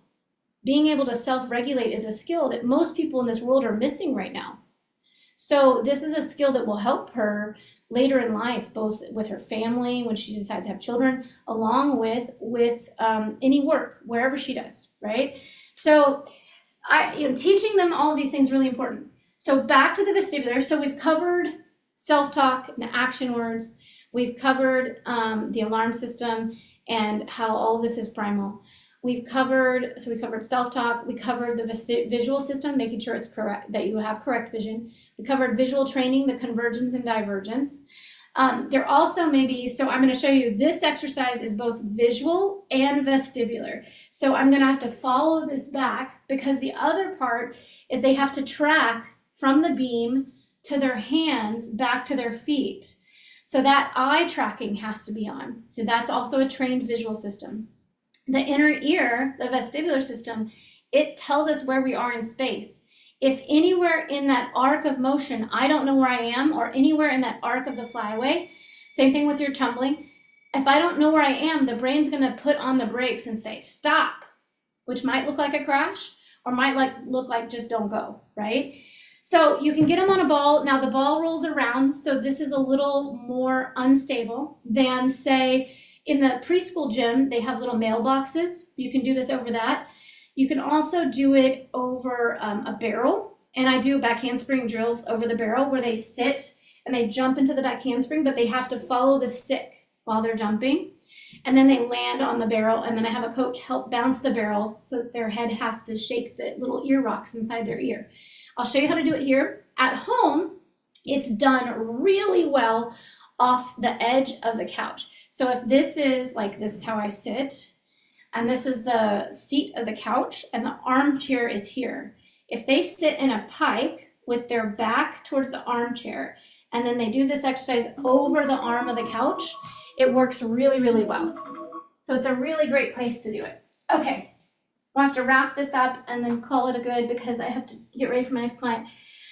Being able to self-regulate is a skill that most people in this world are missing right now. So this is a skill that will help her later in life, both with her family, when she decides to have children, along with any work, wherever she does, right? So teaching them all of these things is really important. So back to the vestibular. So we've covered self-talk and action words. We've covered the alarm system and how all of this is primal. We covered self-talk. We covered the visual system, making sure it's correct, that you have correct vision. We covered visual training, the convergence and divergence. There also may be, so I'm going to show you, this exercise is both visual and vestibular. So I'm going to have to follow this back because the other part is they have to track from the beam to their hands back to their feet. So that eye tracking has to be on. So that's also a trained visual system. The inner ear, the vestibular system, it tells us where we are in space. If anywhere in that arc of motion, I don't know where I am, or anywhere in that arc of the flyaway, same thing with your tumbling. If I don't know where I am, the brain's gonna put on the brakes and say, stop, which might look like a crash or might look like just don't go, right? So you can get them on a ball. Now the ball rolls around, so this is a little more unstable than, say, in the preschool gym, they have little mailboxes. You can do this over that. You can also do it over a barrel, and I do back handspring drills over the barrel where they sit and they jump into the back handspring, but they have to follow the stick while they're jumping, and then they land on the barrel, and then I have a coach help bounce the barrel so that their head has to shake the little ear rocks inside their ear. I'll show you how to do it here. At home, it's done really well off the edge of the couch. So if this is how I sit, and this is the seat of the couch, and the armchair is here. If they sit in a pike with their back towards the armchair, and then they do this exercise over the arm of the couch, it works really, really well. So it's a really great place to do it. Okay, I'll have to wrap this up and then call it a good because I have to get ready for my next client.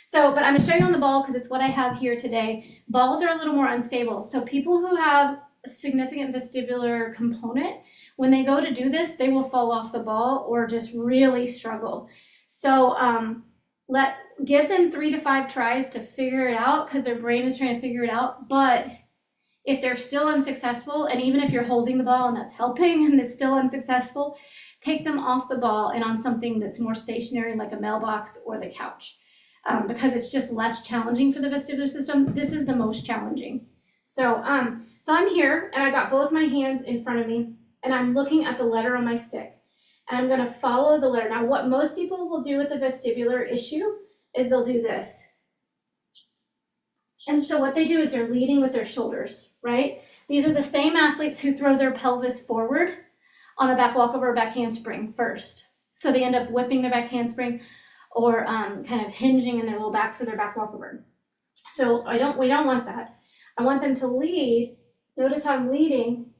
So, but I'm gonna show you on the ball because it's what I have here today. Balls are a little more unstable. So people who have a significant vestibular component, when they go to do this, they will fall off the ball or just really struggle. So give them 3 to 5 tries to figure it out because their brain is trying to figure it out. But if they're still unsuccessful, and even if you're holding the ball and that's helping and it's still unsuccessful, take them off the ball and on something that's more stationary like a mailbox or the couch. Because it's just less challenging for the vestibular system. This is the most challenging. So I'm here and I got both my hands in front of me and I'm looking at the letter on my stick and I'm gonna follow the letter. Now what most people will do with the vestibular issue is they'll do this. And so what they do is they're leading with their shoulders, right? These are the same athletes who throw their pelvis forward on a back walkover or back handspring first. So they end up whipping their back handspring or kind of hinging in their low back for their back walkover. So we don't want that. I want them to lead. Notice how I'm leading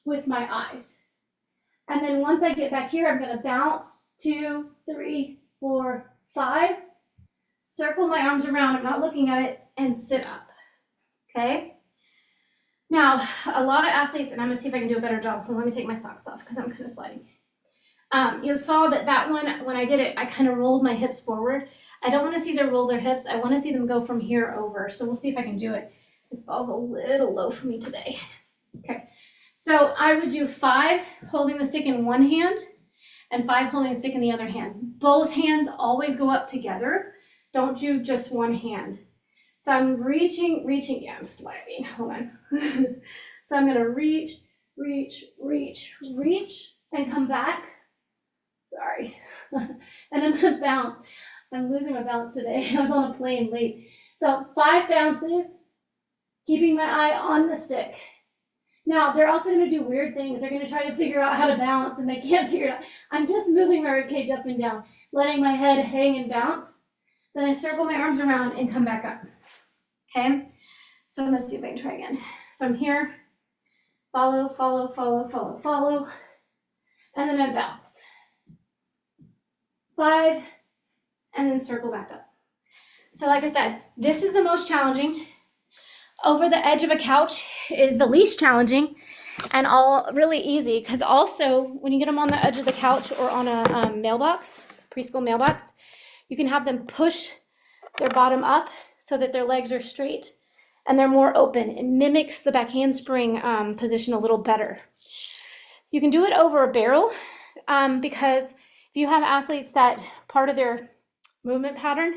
with my eyes. And then once I get back here, I'm gonna bounce 2, 3, 4, 5, circle my arms around, I'm not looking at it, and sit up, okay? Now, a lot of athletes, and I'm gonna see if I can do a better job. Let me take my socks off because I'm kind of sliding. You saw that one, when I did it, I kind of rolled my hips forward. I don't want to see them roll their hips. I want to see them go from here over. So we'll see if I can do it. This ball's a little low for me today. Okay, so I would do 5 holding the stick in one hand and 5 holding the stick in the other hand. Both hands always go up together. Don't do just one hand. So I'm reaching, yeah, I'm sliding, hold on. So I'm gonna reach, and come back. Sorry. And I'm gonna bounce. I'm losing my balance today. I was on a plane late. So 5 bounces, keeping my eye on the stick. Now, they're also gonna do weird things. They're gonna try to figure out how to balance and they can't figure it out. I'm just moving my ribcage up and down, letting my head hang and bounce. Then I circle my arms around and come back up. Okay? So I'm gonna see if I can try again. So I'm here, follow, and then I bounce. 5, and then circle back up. So like I said, this is the most challenging. Over the edge of a couch is the least challenging and all really easy because also when you get them on the edge of the couch or on a mailbox, preschool mailbox, you can have them push their bottom up so that their legs are straight and they're more open. It mimics the back handspring position a little better. You can do it over a barrel because if you have athletes that part of their movement pattern,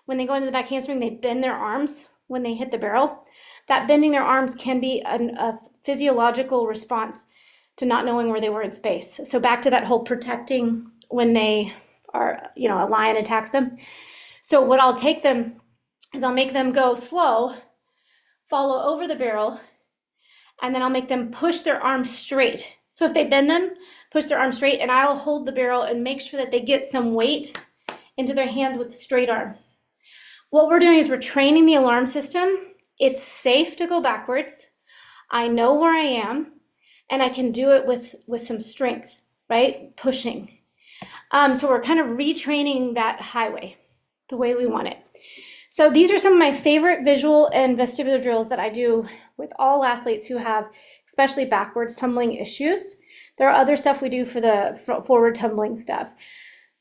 when they go into the back handspring, they bend their arms when they hit the barrel. That bending their arms can be a physiological response to not knowing where they were in space. So back to that whole protecting when they are, a lion attacks them. So what I'll take them is I'll make them go slow, follow over the barrel, and then I'll make them push their arms straight. So if they bend them, push their arms straight, and I'll hold the barrel and make sure that they get some weight into their hands with the straight arms. What we're doing is we're training the alarm system It's safe to go backwards. I know where I am, and I can do it with some strength, right? Pushing. So we're kind of retraining that highway the way we want it. So these are some of my favorite visual and vestibular drills that I do with all athletes who have especially backwards tumbling issues. There are other stuff we do for the forward tumbling stuff,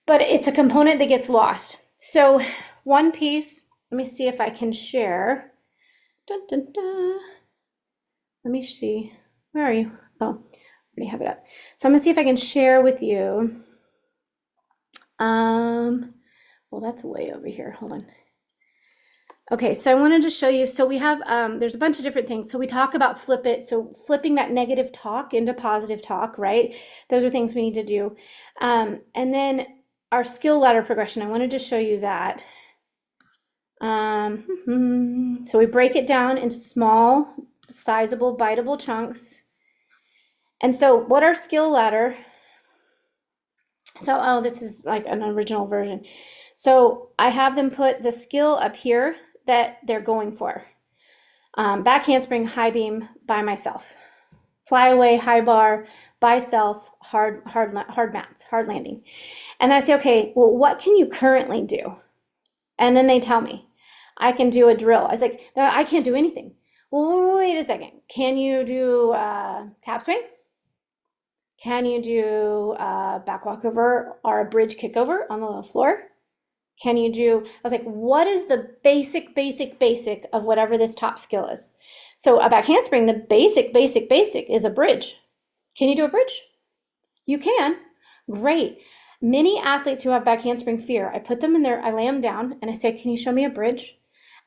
but it's a component that gets lost. So one piece, let me see if I can share. Dun, dun, dun. Let me see. Where are you? Oh, I already have it up. So I'm gonna see if I can share with you. Well, that's way over here. Hold on. Okay, so I wanted to show you, so we have, there's a bunch of different things. So we talk about flip it, so flipping that negative talk into positive talk, right? Those are things we need to do. And then our skill ladder progression, I wanted to show you that. So we break it down into small, sizable, biteable chunks. And so what our skill ladder, so, oh, this is like an original version. So I have them put the skill up here that they're going for. Back handspring, high beam by myself. Fly away, high bar, by self, hard mats, hard landing. And I say, okay, well, what can you currently do? And then they tell me, I can do a drill. I was like, no, I can't do anything. Well, wait a second. Can you do tap swing? Can you do a back walkover or a bridge kickover on the floor? Can you do, I was like, what is the basic of whatever this top skill is? So a back handspring, the basic is a bridge. Can you do a bridge? You can. Great. Many athletes who have back handspring fear, I put them in there, I lay them down and I say, can you show me a bridge?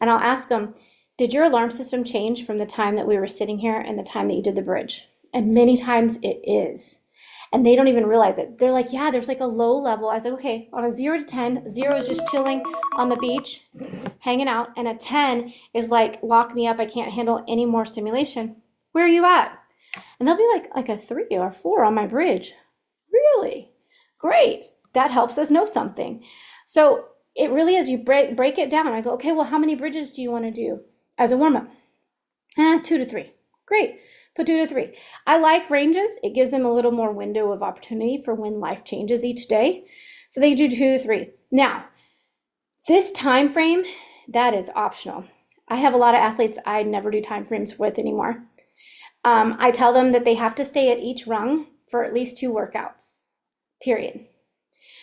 And I'll ask them, did your alarm system change from the time that we were sitting here and the time that you did the bridge? And many times it is. And they don't even realize it. They're like, yeah, there's like a low level. I was like, okay, on a 0 to 10, 0 is just chilling on the beach, hanging out. And a 10 is like, lock me up. I can't handle any more stimulation. Where are you at? And they'll be like a 3 or a 4 on my bridge. Really? Great. That helps us know something. So it really is, you break it down. I go, okay, well, how many bridges do you want to do as a warm-up? 2 to 3. Great. Put 2 to 3. I like ranges. It gives them a little more window of opportunity for when life changes each day. So they do 2 to 3. Now, this time frame, that is optional. I have a lot of athletes I never do time frames with anymore. I tell them that they have to stay at each rung for at least 2 workouts, period.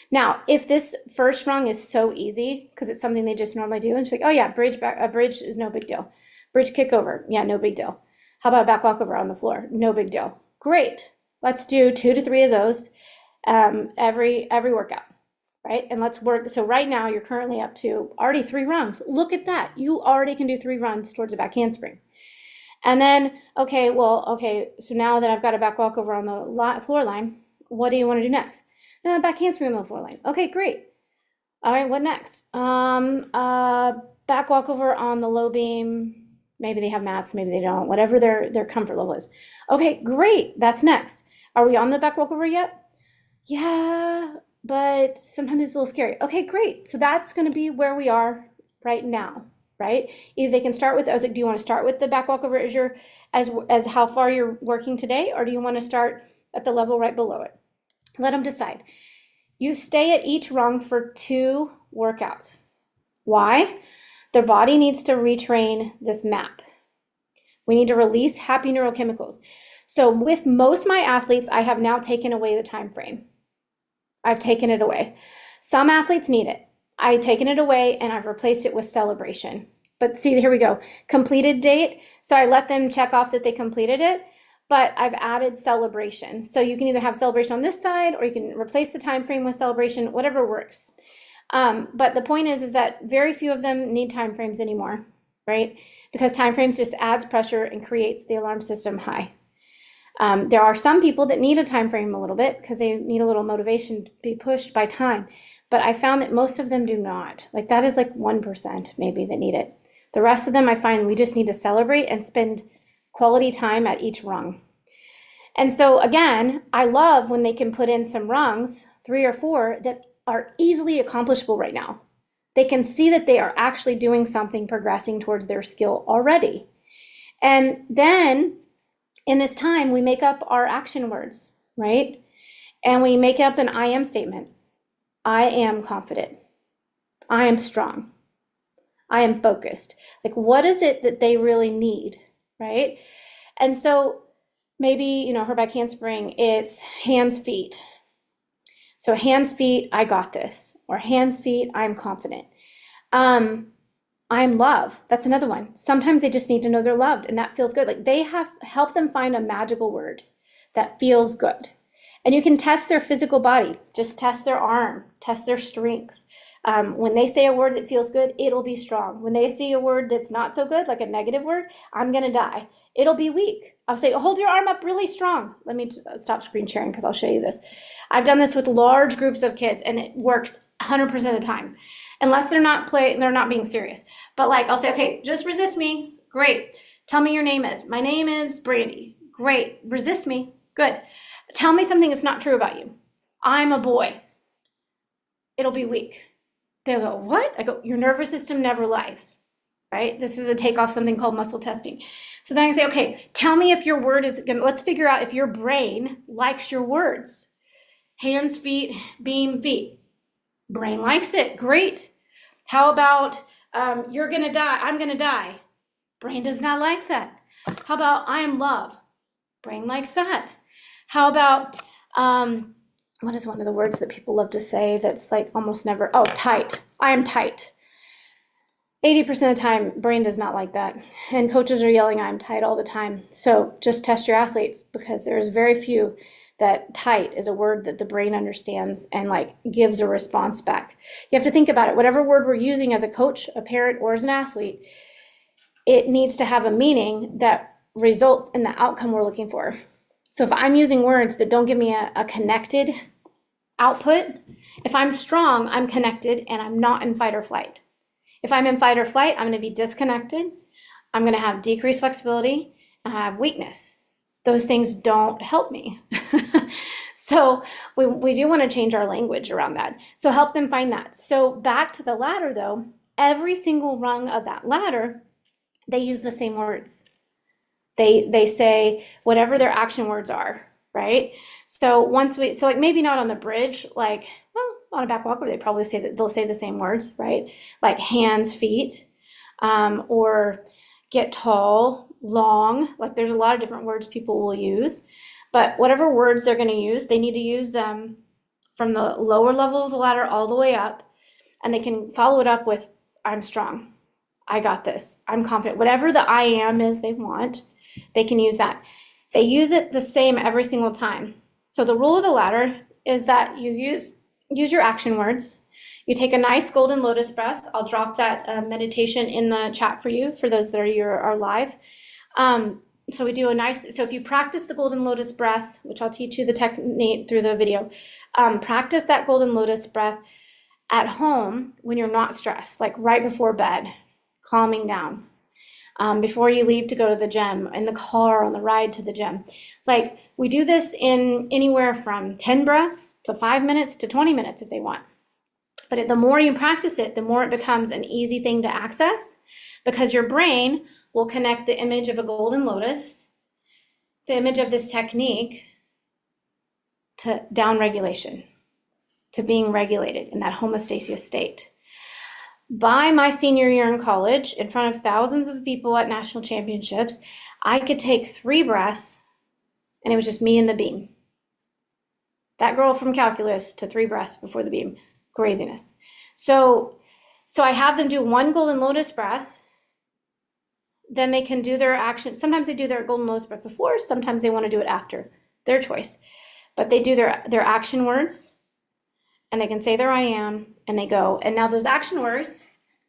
Now, if this first rung is so easy, because it's something they just normally do, and she's like, oh yeah, a bridge is no big deal. Bridge kickover, yeah, no big deal. How about back walkover on the floor? No big deal. Great. Let's do 2 to 3 of those every workout, right? And let's work. So right now you're currently up to already 3 rungs. Look at that. You already can do 3 runs towards a back handspring. And then, okay, so now that I've got a back walkover on the floor line, what do you want to do next? Back handspring on the floor line. Okay, great. All right, what next? Back walkover on the low beam. Maybe they have mats, maybe they don't, whatever their comfort level is. Okay, great, that's next. Are we on the back walkover yet? Yeah, but sometimes it's a little scary. Okay, great. So that's gonna be where we are right now, right? Either they can start with, I was like, do you wanna start with the back walkover as how far you're working today, or do you wanna start at the level right below it? Let them decide. You stay at each rung for 2 workouts. Why? Their body needs to retrain this map. We need to release happy neurochemicals. So with most of my athletes, I have now taken away the time frame. I've taken it away. Some athletes need it. I've taken it away and I've replaced it with celebration. But see, here we go. Completed date. So I let them check off that they completed it, but I've added celebration. So you can either have celebration on this side or you can replace the time frame with celebration, whatever works. But the point is that very few of them need time frames anymore, right? Because time frames just adds pressure and creates the alarm system high. There are some people that need a time frame a little bit because they need a little motivation to be pushed by time. But I found that most of them do not. Like that is like 1% maybe that need it. The rest of them, I find we just need to celebrate and spend quality time at each rung. And so again, I love when they can put in some rungs, 3 or 4, that are easily accomplishable right now. They can see that they are actually doing something, progressing towards their skill already. And then in this time, we make up our action words, right? And we make up an I am statement. I am confident. I am strong. I am focused. Like, what is it that they really need, right? And so maybe, her back handspring, it's hands, feet. So hands, feet, I got this. Or hands, feet, I'm confident. I'm love. That's another one. Sometimes they just need to know they're loved, and that feels good. Like, they have help them find a magical word that feels good. And you can test their physical body. Just test their arm, test their strength. When they say a word that feels good, it'll be strong. When they see a word that's not so good, like a negative word, I'm gonna die, it'll be weak. I'll say, hold your arm up really strong. Let me stop screen sharing because I'll show you this. I've done this with large groups of kids, and it works 100% of the time, unless they're not being serious. But like, I'll say, okay, just resist me. Great. Tell me your name is. My name is Brandi. Great. Resist me. Good. Tell me something that's not true about you. I'm a boy. It'll be weak. They'll go, what? I go, your nervous system never lies, right? This is a takeoff, something called muscle testing. So then I say, okay, tell me if your word is, let's figure out if your brain likes your words. Hands, feet, beam, feet. Brain likes it. Great. How about you're going to die? I'm going to die. Brain does not like that. How about I am love? Brain likes that. How about, what is one of the words that people love to say that's like almost never, tight. I am tight. 80% of the time, brain does not like that. And coaches are yelling, I'm tight all the time. So just test your athletes, because there's very few that tight is a word that the brain understands and like gives a response back. You have to think about it. Whatever word we're using as a coach, a parent, or as an athlete, it needs to have a meaning that results in the outcome we're looking for. So if I'm using words that don't give me a connected output, if I'm strong, I'm connected and I'm not in fight or flight. If I'm in fight or flight, I'm going to be disconnected. I'm going to have decreased flexibility and I have weakness. Those things don't help me. So we do want to change our language around that. So help them find that. So back to the ladder though, every single rung of that ladder, they use the same words. They say whatever their action words are, right? So like maybe not on the bridge, like, well, on a back walker, they probably say that they'll say the same words, right? Like hands, feet, or get tall, long. Like there's a lot of different words people will use, but whatever words they're going to use, they need to use them from the lower level of the ladder all the way up, and they can follow it up with, I'm strong. I got this. I'm confident. Whatever the I am is they want, they can use that. They use it the same every single time. So the rule of the ladder is that you use your action words. You take a nice golden lotus breath. I'll drop that meditation in the chat for you, for those that are live. So we do so if you practice the golden lotus breath, which I'll teach you the technique through the video, practice that golden lotus breath at home when you're not stressed, like right before bed, calming down. Before you leave to go to the gym, in the car, on the ride to the gym. Like we do this in anywhere from 10 breaths to 5 minutes to 20 minutes if they want. But the more you practice it, the more it becomes an easy thing to access, because your brain will connect the image of a golden lotus, the image of this technique, to down regulation, to being regulated in that homeostasis state. By my senior year in college, in front of thousands of people at national championships, I could take 3 breaths and it was just me and the beam. That girl from calculus to 3 breaths before the beam. Craziness. So I have them do 1 golden lotus breath. Then they can do their action. Sometimes they do their golden lotus breath before, sometimes they want to do it after. Their choice. But they do their action words, and they can say their I am, and they go. And now those action words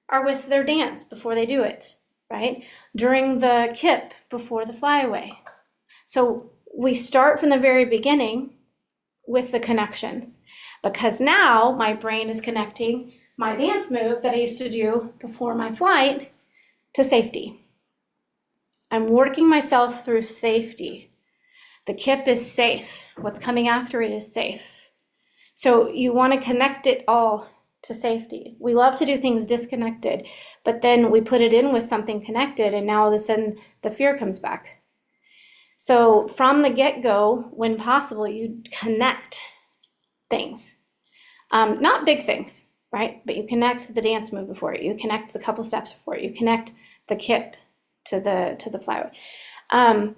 are with their dance before they do it, right? During the kip, before the flyaway. So we start from the very beginning with the connections, because now my brain is connecting my dance move that I used to do before my flight to safety. I'm working myself through safety. The kip is safe. What's coming after it is safe. So you want to connect it all to safety. We love to do things disconnected, but then we put it in with something connected, and now all of a sudden the fear comes back. So from the get-go, when possible, you connect things. Not big things, right? But you connect the dance move before it. You connect the couple steps before it. You connect the kip to the flyway.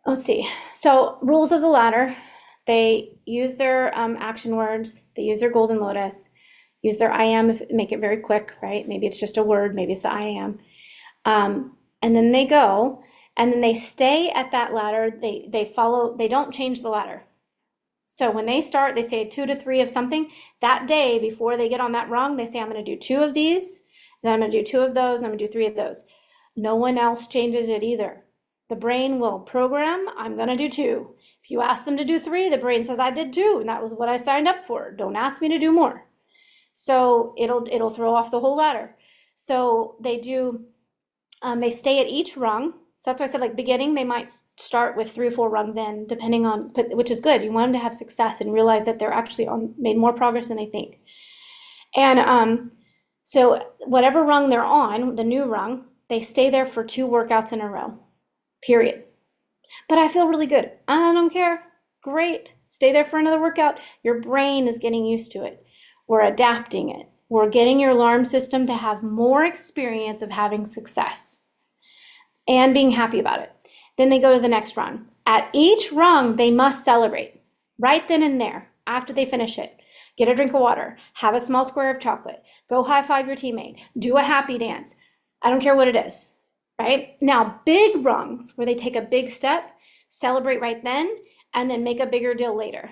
Let's see. So rules of the ladder. They use their action words. They use their golden lotus. Use their I am, make it very quick, right? Maybe it's just a word. Maybe it's the I am. And then they go, and then they stay at that ladder. They follow. They don't change the ladder. So when they start, they say 2 to 3 of something. That day, before they get on that rung, they say, I'm going to do 2 of these, then I'm going to do 2 of those, and I'm going to do 3 of those. No one else changes it either. The brain will program, I'm going to do 2. If you ask them to do 3, the brain says, I did 2, and that was what I signed up for. Don't ask me to do more. So it'll throw off the whole ladder. So they do, they stay at each rung. So that's why I said, like, beginning, they might start with 3 or 4 rungs in, depending on, which is good. You want them to have success and realize that they're actually made more progress than they think. And so whatever rung they're on, the new rung, they stay there for 2 workouts in a row, period. But I feel really good. I don't care. Great. Stay there for another workout. Your brain is getting used to it. We're adapting it. We're getting your alarm system to have more experience of having success and being happy about it. Then they go to the next rung. At each rung, they must celebrate right then and there after they finish it. Get a drink of water, have a small square of chocolate, go high five your teammate, do a happy dance. I don't care what it is, right? Now, big rungs where they take a big step, celebrate right then, and then make a bigger deal later.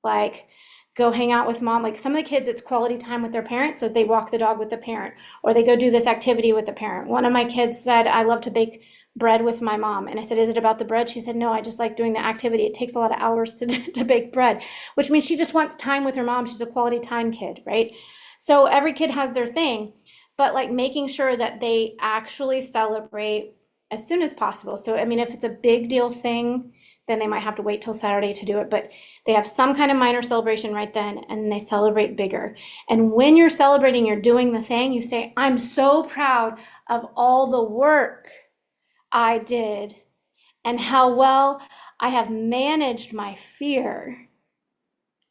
Like, go hang out with mom. Like, some of the kids, it's quality time with their parents, so they walk the dog with the parent, or they go do this activity with the parent. One of my kids said, I love to bake bread with my mom. And I said, is it about the bread? She said, no, I just like doing the activity. It takes a lot of hours to bake bread, which means she just wants time with her mom. She's a quality time kid, right? So every kid has their thing, but like making sure that they actually celebrate as soon as possible. So, I mean, if it's a big deal thing, then they might have to wait till Saturday to do it, but they have some kind of minor celebration right then, and they celebrate bigger. And when you're celebrating, you're doing the thing, you say, I'm so proud of all the work I did and how well I have managed my fear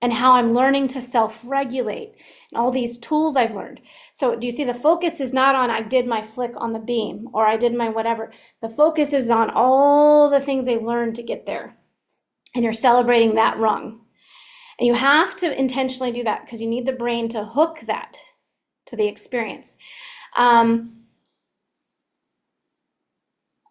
and how I'm learning to self-regulate and all these tools I've learned. So do you see the focus is not on I did my flick on the beam or I did my whatever. The focus is on all the things they've learned to get there. And you're celebrating that rung. And you have to intentionally do that because you need the brain to hook that to the experience.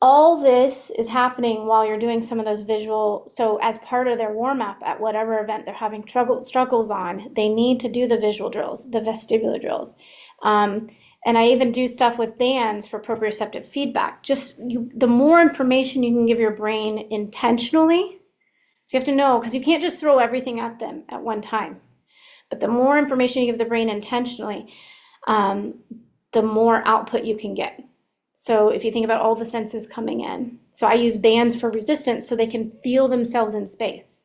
All this is happening while you're doing some of those visual, so as part of their warm-up at whatever event they're having struggles on, they need to do the visual drills, the vestibular drills. And I even do stuff with bands for proprioceptive feedback. Just the more information you can give your brain intentionally, so you have to know, because you can't just throw everything at them at one time. But the more information you give the brain intentionally, the more output you can get. So if you think about all the senses coming in. So I use bands for resistance so they can feel themselves in space.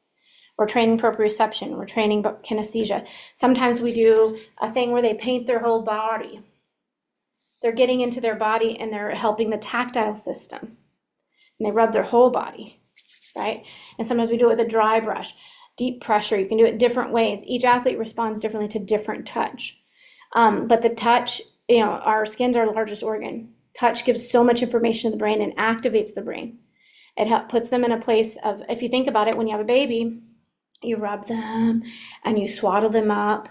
We're training proprioception, we're training kinesthesia. Sometimes we do a thing where they paint their whole body. They're getting into their body and they're helping the tactile system. And they rub their whole body, right? And sometimes we do it with a dry brush, deep pressure. You can do it different ways. Each athlete responds differently to different touch. But the touch, our skin's our largest organ. Touch gives so much information to the brain and activates the brain. It puts them in a place of, if you think about it, when you have a baby, you rub them and you swaddle them up.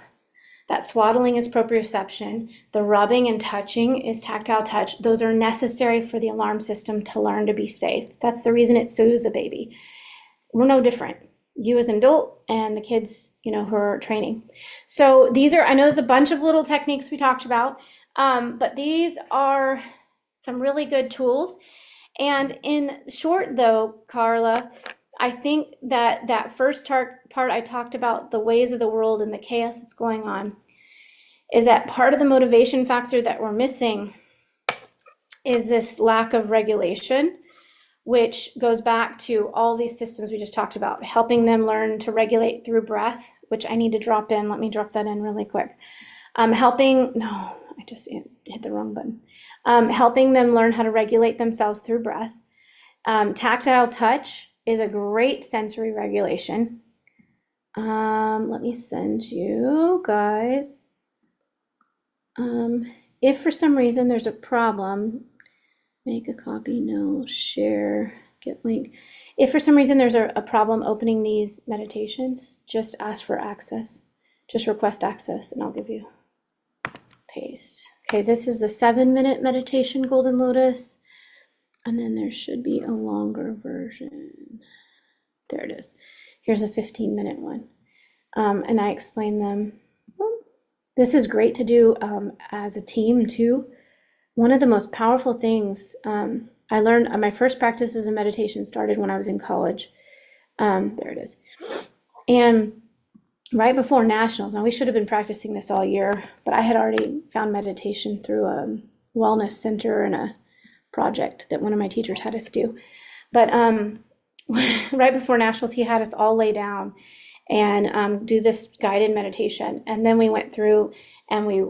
That swaddling is proprioception. The rubbing and touching is tactile touch. Those are necessary for the alarm system to learn to be safe. That's the reason it soothes a baby. We're no different. You as an adult and the kids, who are training. So these are, I know there's a bunch of little techniques we talked about, but these are some really good tools. And in short though, Carla, I think that first part I talked about, the ways of the world and the chaos that's going on, is that part of the motivation factor that we're missing is this lack of regulation which goes back to all these systems we just talked about, helping them learn to regulate through breath, which I need to drop in. Let me drop that in really quick. I just hit the wrong button. Helping them learn how to regulate themselves through breath. Tactile touch is a great sensory regulation. Let me send you guys. If for some reason there's a problem, make a copy, no, share, get link. If for some reason there's a problem opening these meditations, just ask for access. Just request access and I'll give you. Paste. Okay, this is the 7-minute meditation, Golden Lotus. And then there should be a longer version. There it is. Here's a 15-minute one. And I explain them. This is great to do as a team too. One of the most powerful things I learned, my first practices in meditation started when I was in college. There it is. And right before nationals, now we should have been practicing this all year, but I had already found meditation through a wellness center and a project that one of my teachers had us do. But right before nationals, he had us all lay down and do this guided meditation. And then we went through and we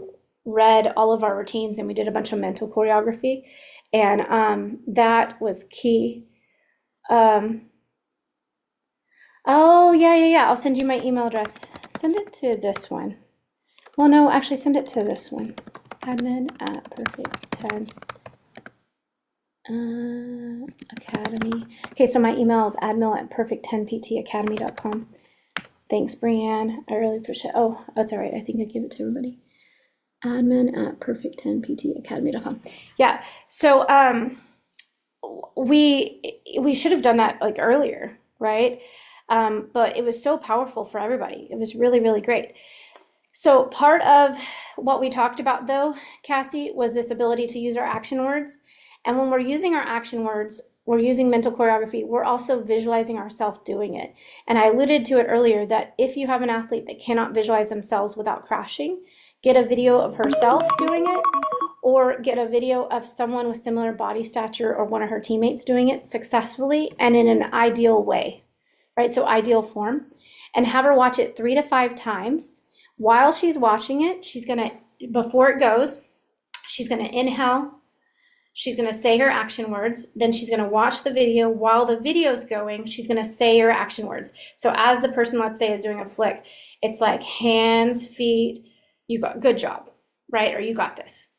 read all of our routines and we did a bunch of mental choreography. And that was key. Oh, yeah. I'll send you my email address. Send it to this one. Well, no, actually send it to this one. Admin@perfect10 Academy. Okay, so my email is admin@perfect10ptacademy.com. Thanks, Brianne. I really appreciate it. Oh, that's all right. I think I gave it to everybody. Admin@perfect10ptacademy.com. Yeah, so we should have done that like earlier, right? But it was so powerful for everybody. It was really, really great. So part of what we talked about though, Cassie, was this ability to use our action words. And when we're using our action words, we're using mental choreography, we're also visualizing ourselves doing it. And I alluded to it earlier that if you have an athlete that cannot visualize themselves without crashing, get a video of herself doing it, or get a video of someone with similar body stature or one of her teammates doing it successfully and in an ideal way. Right, so ideal form, and have her watch it 3 to 5 times. While she's watching it, she's gonna, before it goes, she's gonna inhale, she's gonna say her action words, then she's gonna watch the video. While the video's going, she's gonna say her action words. So as the person, let's say, is doing a flick, it's like hands, feet, you got, good job, right? Or you got this.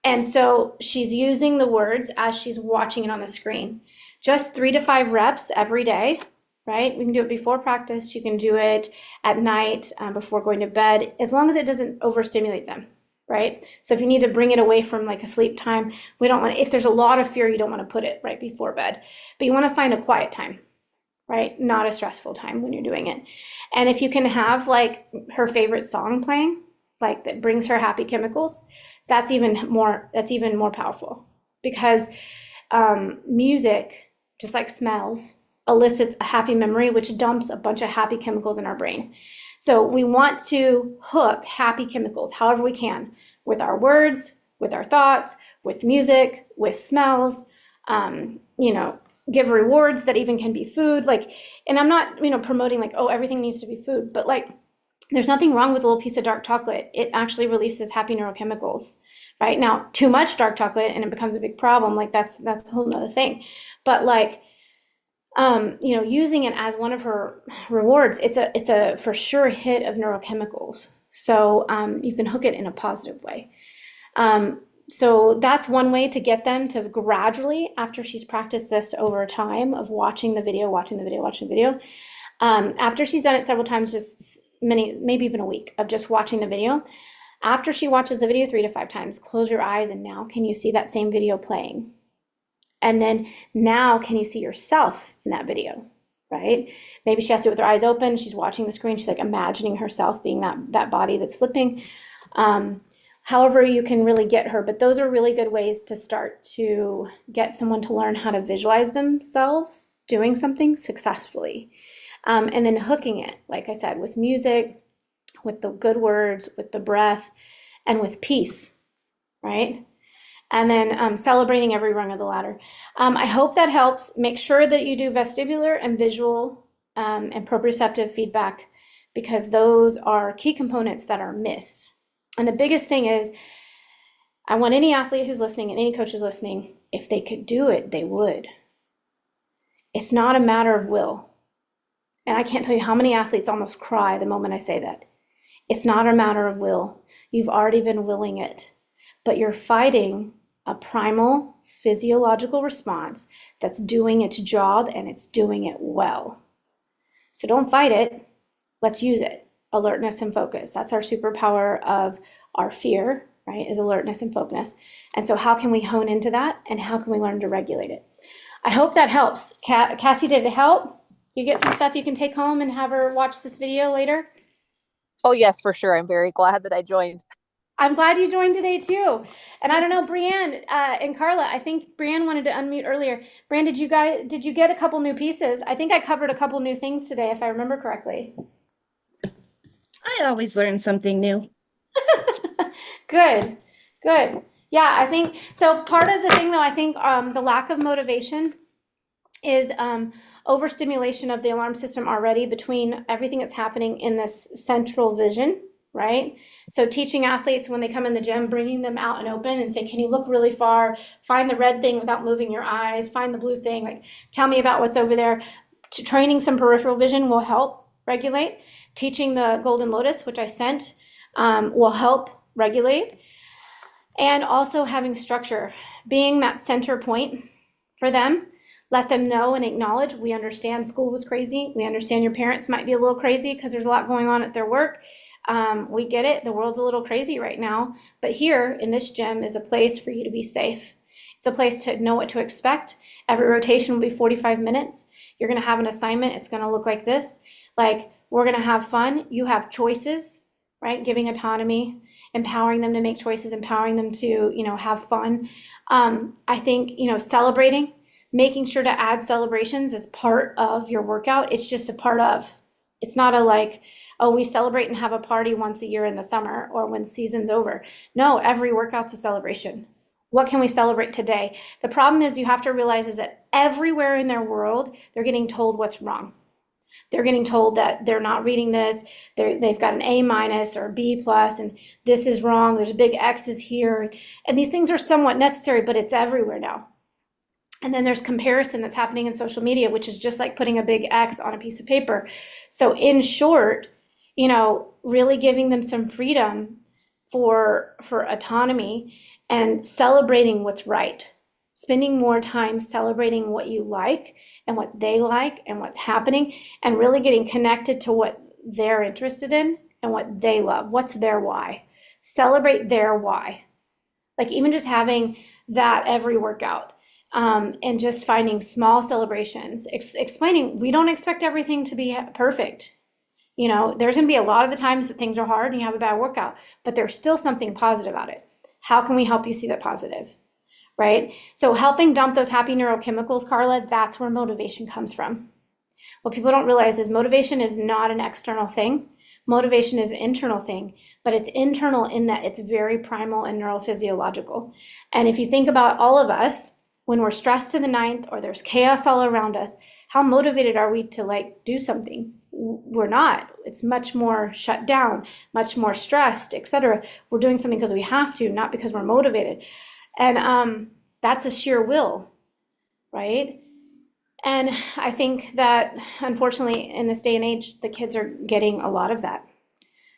And so she's using the words as she's watching it on the screen. Just 3 to 5 reps every day. Right? We can do it before practice. You can do it at night before going to bed, as long as it doesn't overstimulate them, right? So if you need to bring it away from like a sleep time, we don't want, if there's a lot of fear, you don't want to put it right before bed, but you want to find a quiet time, right? Not a stressful time when you're doing it. And if you can have like her favorite song playing, like that brings her happy chemicals, that's even more powerful, because music, just like smells, elicits a happy memory, which dumps a bunch of happy chemicals in our brain. So we want to hook happy chemicals however we can, with our words, with our thoughts, with music, with smells, give rewards that even can be food. Like, and I'm not, promoting like, oh, everything needs to be food, but like, there's nothing wrong with a little piece of dark chocolate. It actually releases happy neurochemicals, right? Now, too much dark chocolate and it becomes a big problem. Like that's a whole nother thing. But like, using it as one of her rewards, it's a for sure hit of neurochemicals. So you can hook it in a positive way. So that's one way to get them to gradually, after she's practiced this over time of watching the video, after she's done it several times, just maybe even a week of just watching the video. After she watches the video 3 to 5 times, close your eyes, and now can you see that same video playing? And then now can you see yourself in that video, right? Maybe she has to do it with her eyes open. She's watching the screen. She's like imagining herself being that body that's flipping. However you can really get her. But those are really good ways to start to get someone to learn how to visualize themselves doing something successfully. And then hooking it, like I said, with music, with the good words, with the breath, and with peace, right? and then celebrating every rung of the ladder. I hope that helps. Make sure that you do vestibular and visual and proprioceptive feedback, because those are key components that are missed. And the biggest thing is, I want any athlete who's listening and any coach who's listening, if they could do it, they would. It's not a matter of will. And I can't tell you how many athletes almost cry the moment I say that. It's not a matter of will. You've already been willing it, but you're fighting a primal physiological response that's doing its job, and it's doing it well. So don't fight it. Let's use it. Alertness and focus. That's our superpower of our fear, right? Is alertness and focus. And so how can we hone into that, and how can we learn to regulate it? I hope that helps. Cassie, did it help? Do you get some stuff you can take home and have her watch this video later? Oh, yes, for sure. I'm very glad that I joined. I'm glad you joined today too. And I don't know, Brianne and Carla, I think Brianne wanted to unmute earlier. Brianne, did you get a couple new pieces? I think I covered a couple new things today, if I remember correctly. I always learn something new. Good. Yeah, I think, so part of the thing though, I think the lack of motivation is overstimulation of the alarm system already between everything that's happening in this central vision, right? So teaching athletes when they come in the gym, bringing them out and open and say, can you look really far? Find the red thing without moving your eyes. Find the blue thing. Like, tell me about what's over there. Training some peripheral vision will help regulate. Teaching the Golden Lotus, which I sent, will help regulate. And also having structure, being that center point for them. Let them know and acknowledge, we understand school was crazy. We understand your parents might be a little crazy because there's a lot going on at their work. We get it. The world's a little crazy right now. But here in this gym is a place for you to be safe. It's a place to know what to expect. Every rotation will be 45 minutes. You're going to have an assignment. It's going to look like this. Like, we're going to have fun. You have choices, right? Giving autonomy, empowering them to make choices, empowering them to, have fun. I think, celebrating. Making sure to add celebrations as part of your workout. It's just a part of. It's not a like, oh, we celebrate and have a party once a year in the summer or when season's over. No, every workout's a celebration. What can we celebrate today? The problem is you have to realize is that everywhere in their world, they're getting told what's wrong. They're getting told that they're not reading this. They've got an A- or a B+, and this is wrong. There's a big X's here. And these things are somewhat necessary, but it's everywhere now. And then there's comparison that's happening in social media, which is just like putting a big X on a piece of paper. So in short, really giving them some freedom for autonomy and celebrating what's right. Spending more time celebrating what you like and what they like and what's happening, and really getting connected to what they're interested in and what they love. What's their why? Celebrate their why. Like even just having that every workout. And just finding small celebrations, explaining we don't expect everything to be perfect. There's going to be a lot of the times that things are hard and you have a bad workout, but there's still something positive about it. How can we help you see that positive, right? So helping dump those happy neurochemicals, Carla, that's where motivation comes from. What people don't realize is motivation is not an external thing. Motivation is an internal thing, but it's internal in that it's very primal and neurophysiological. And if you think about all of us, when we're stressed to the ninth or there's chaos all around us, how motivated are we to do something? We're not. It's much more shut down, much more stressed, etc. We're doing something because we have to, not because we're motivated. And that's a sheer will, right? And I think that unfortunately in this day and age, the kids are getting a lot of that.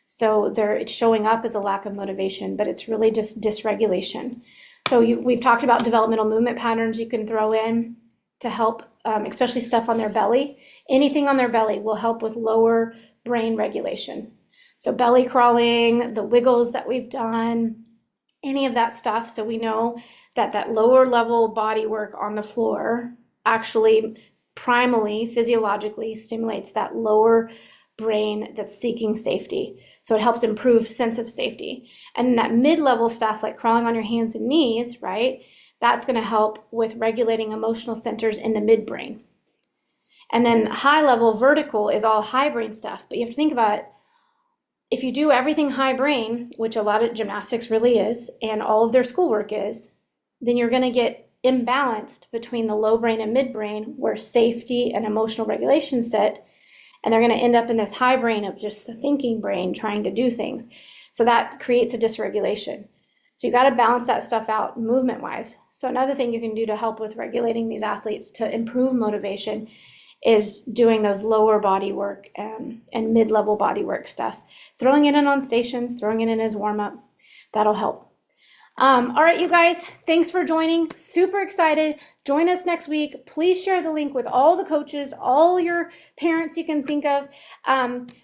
So it's showing up as a lack of motivation, but it's really just dysregulation. So we've talked about developmental movement patterns you can throw in to help, especially stuff on their belly. Anything on their belly will help with lower brain regulation. So belly crawling, the wiggles that we've done, any of that stuff. So we know that that lower level body work on the floor actually primally, physiologically stimulates that lower brain that's seeking safety. So it helps improve sense of safety. And that mid-level stuff like crawling on your hands and knees, right? That's going to help with regulating emotional centers in the midbrain. And then high level vertical is all high brain stuff. But you have to think about it. If you do everything high brain, which a lot of gymnastics really is, and all of their schoolwork is, then you're going to get imbalanced between the low brain and midbrain, where safety and emotional regulation sit, and they're going to end up in this high brain of just the thinking brain trying to do things. So that creates a dysregulation. So you got to balance that stuff out movement wise. So another thing you can do to help with regulating these athletes to improve motivation is doing those lower body work and mid-level body work stuff. Throwing it in on stations, throwing it in as warm-up, that'll help. All right, you guys, thanks for joining. Super excited. Join us next week. Please share the link with all the coaches, all your parents you can think of.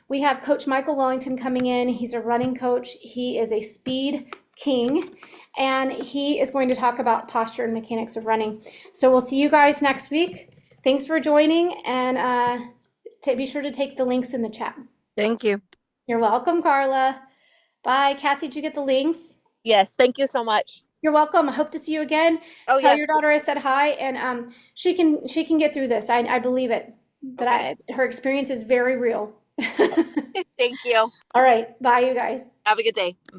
We have Coach Michael Wellington coming in. He's a running coach. He is a speed king, and he is going to talk about posture and mechanics of running. So we'll see you guys next week. Thanks for joining, and be sure to take the links in the chat. Thank you. You're welcome, Carla. Bye. Cassie, did you get the links? Yes, thank you so much. You're welcome. I hope to see you again. Oh, Tell yes. your daughter I said hi, and she can get through this. I believe it. But Okay. her experience is very real. Thank you. All right. Bye, you guys. Have a good day. Bye.